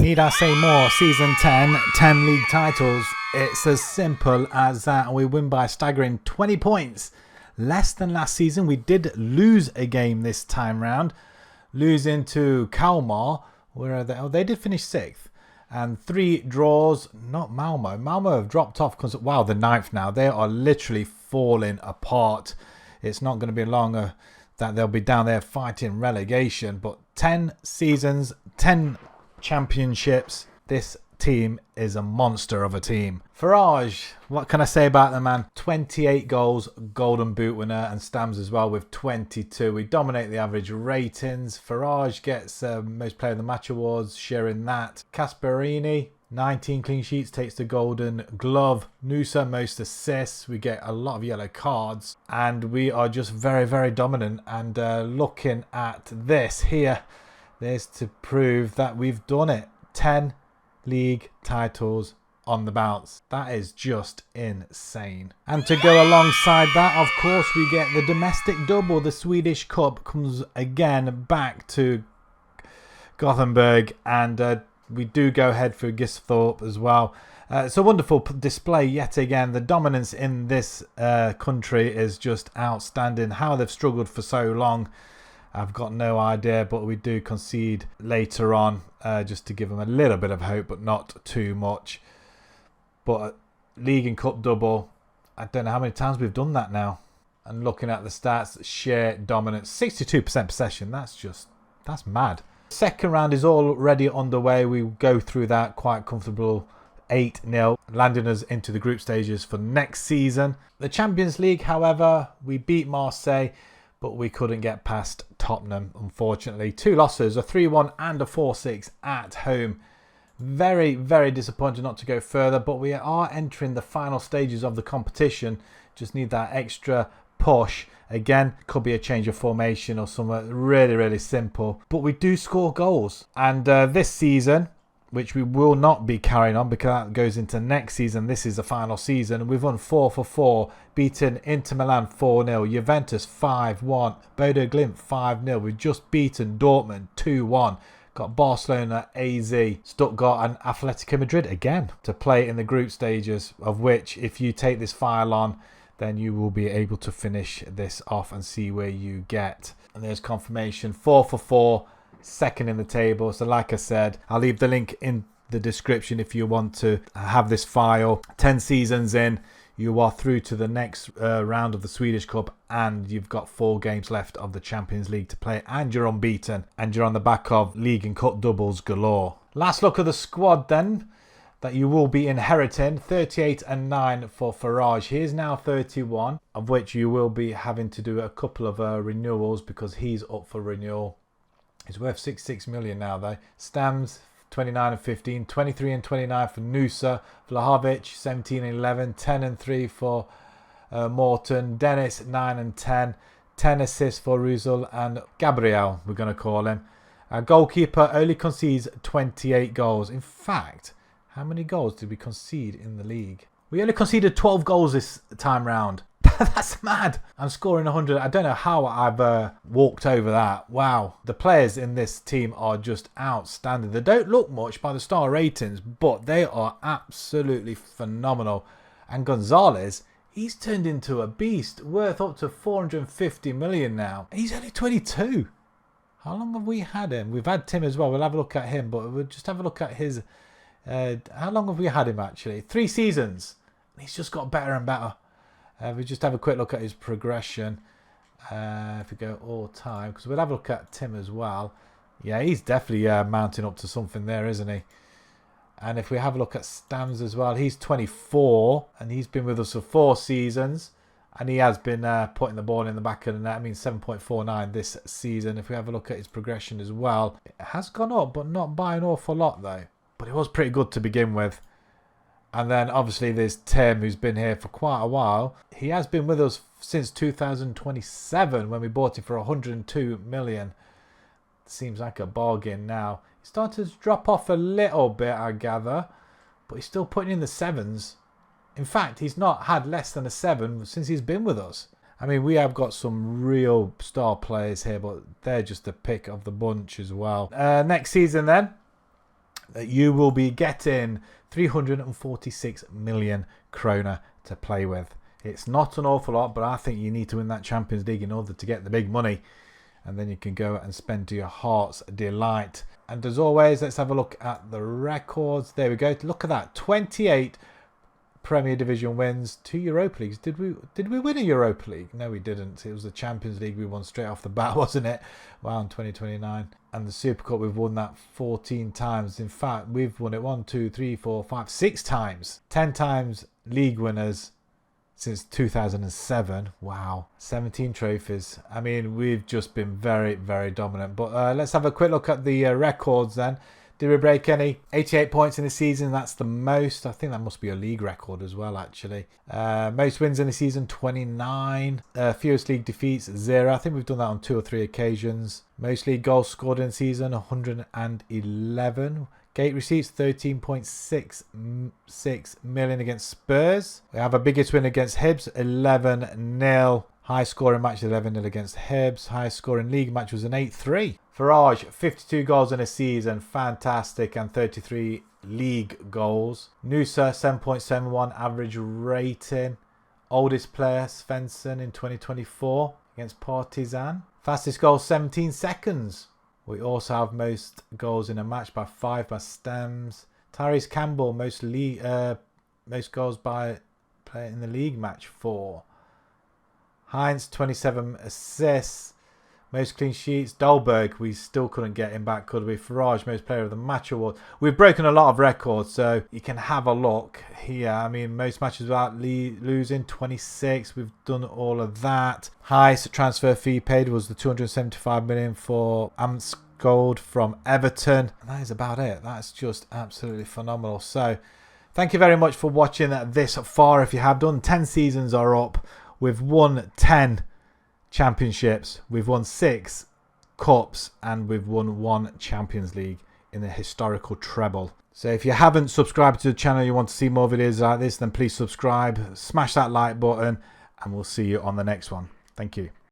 Need I say more? Season 10 league titles. It's as simple as that. We win by a staggering 20 points. Less than last season. We did lose a game this time round. Losing to Kalmar. Where are they? Oh, they did finish 6th. And 3 draws. Not Malmo. Malmo have dropped off because, wow, the 9th now. They are literally falling apart. It's not going to be long that they'll be down there fighting relegation. But 10 seasons, 10 championships. This team is a monster of a team. Farage, what can I say about the man? 28 goals, golden boot winner, and Stams as well with 22. We dominate the average ratings. Farage gets most player of the match awards, sharing that. Casperini, 19 clean sheets, takes the golden glove. Nusa, most assists. We get a lot of yellow cards, and we are just very, very dominant. And looking at this here, there's to prove that we've done it. 10 league titles on the bounce. That is just insane. And to go alongside that, of course, we get the domestic double. The Swedish Cup comes again back to Gothenburg, and we do go ahead for Gisthorpe as well. It's a wonderful display yet again. The dominance in this country is just outstanding. How they've struggled for so long, I've got no idea, but we do concede later on just to give them a little bit of hope, but not too much. But League and Cup double, I don't know how many times we've done that now. And looking at the stats, sheer dominance, 62% possession, that's mad. Second round is already underway. We go through that quite comfortable 8-0, landing us into the group stages for next season. The Champions League, however, we beat Marseille, but we couldn't get past Tottenham, unfortunately. 2 losses, a 3-1 and a 4-6 at home. Very, very disappointed not to go further, but we are entering the final stages of the competition. Just need that extra push. Again, could be a change of formation or something really, really simple. But we do score goals. And this season, which we will not be carrying on because that goes into next season. This is the final season. We've won 4 for 4, beaten Inter Milan 4-0, Juventus 5-1, Bodo Glimt 5-0. We've just beaten Dortmund 2-1. Got Barcelona, AZ, Stuttgart and Atletico Madrid again to play in the group stages, of which if you take this file on, then you will be able to finish this off and see where you get. And there's confirmation, 4 for 4. Second in the table. So like I said, I'll leave the link in the description if you want to have this file. 10 seasons in, you are through to the next round of the Swedish Cup, and you've got 4 games left of the Champions League to play, and you're unbeaten, and you're on the back of league and cup doubles galore. Last look at the squad then that you will be inheriting. 38 and 9 for Farage. He is now 31, of which you will be having to do a couple of renewals because he's up for renewal. It's worth 66 million now though. Stams 29 and 15, 23 and 29 for Nusa, Vlahovic 17 and 11, 10 and 3 for Morton, Dennis 9 and 10, 10 assists for Ruzul, and Gabriel, we're going to call him. Our goalkeeper only concedes 28 goals. In fact, how many goals did we concede in the league? We only conceded 12 goals this time round. That's mad. I'm scoring 100. I don't know how I've walked over that. Wow. The players in this team are just outstanding. They don't look much by the star ratings, but they are absolutely phenomenal. And Gonzalez, he's turned into a beast, worth up to 450 million now. He's only 22. How long have we had him? We've had Tim as well. We'll have a look at him, but we'll just have a look at his... how long have we had him actually? 3 seasons. He's just got better and better. We just have a quick look at his progression. If we go all time, because we'll have a look at Tim as well. Yeah, he's definitely mounting up to something there, isn't he? And if we have a look at Stams as well, he's 24 and he's been with us for 4 seasons. And he has been putting the ball in the back of the net. I mean, 7.49 this season. If we have a look at his progression as well, it has gone up, but not by an awful lot though. But it was pretty good to begin with. And then obviously there's Tim, who's been here for quite a while. He has been with us since 2027 when we bought him for 102 million. Seems like a bargain now. He's started to drop off a little bit, I gather. But he's still putting in the 7s. In fact, he's not had less than a 7 since he's been with us. I mean, we have got some real star players here, but they're just the pick of the bunch as well. Next season then, you will be getting 346 million krona to play with. It's not an awful lot, but I think you need to win that Champions League in order to get the big money. And then you can go and spend to your heart's delight. And as always, let's have a look at the records. There we go. Look at that. 28 Premier Division wins, 2 Europa Leagues. Did we win a Europa League? No, we didn't. It was the Champions League we won straight off the bat, wasn't it? Wow, in 2029. And the Super Cup, we've won that 14 times. In fact, we've won it 1, 2, 3, 4, 5, 6 times. 10 times league winners since 2007. Wow. 17 trophies. I mean, we've just been very, very dominant. But let's have a quick look at the records then. Did we break any? 88 points in the season. That's the most. I think that must be a league record as well, actually. Most wins in the season, 29. Fewest league defeats, 0. I think we've done that on 2 or 3 occasions. Most league goals scored in the season, 111. Gate receipts, 13.66 million against Spurs. We have our biggest win against Hibs, 11-0. High scoring match, 11-0 against Hibs. High scoring league match was an 8-3. Farage, 52 goals in a season, fantastic, and 33 league goals. Nusa, 7.71 average rating. Oldest player, Svensson, in 2024 against Partizan. Fastest goal, 17 seconds. We also have most goals in a match by 5 by Stems. Tyrese Campbell, most goals by player in the league match, 4. Heinz, 27 assists. Most clean sheets, Dolberg, we still couldn't get him back, could we? Farage, most player of the match award. We've broken a lot of records, so you can have a look here. I mean, most matches without losing, 26. We've done all of that. Highest transfer fee paid was the 275 million for Gold from Everton. And that is about it. That's just absolutely phenomenal. So thank you very much for watching this far. If you have done, 10 seasons are up. We've won 10 championships, we've won 6 cups, and we've won 1 Champions League in the historical treble. So if you haven't subscribed to the channel, you want to see more videos like this, then please subscribe, smash that like button, and we'll see you on the next one. Thank you.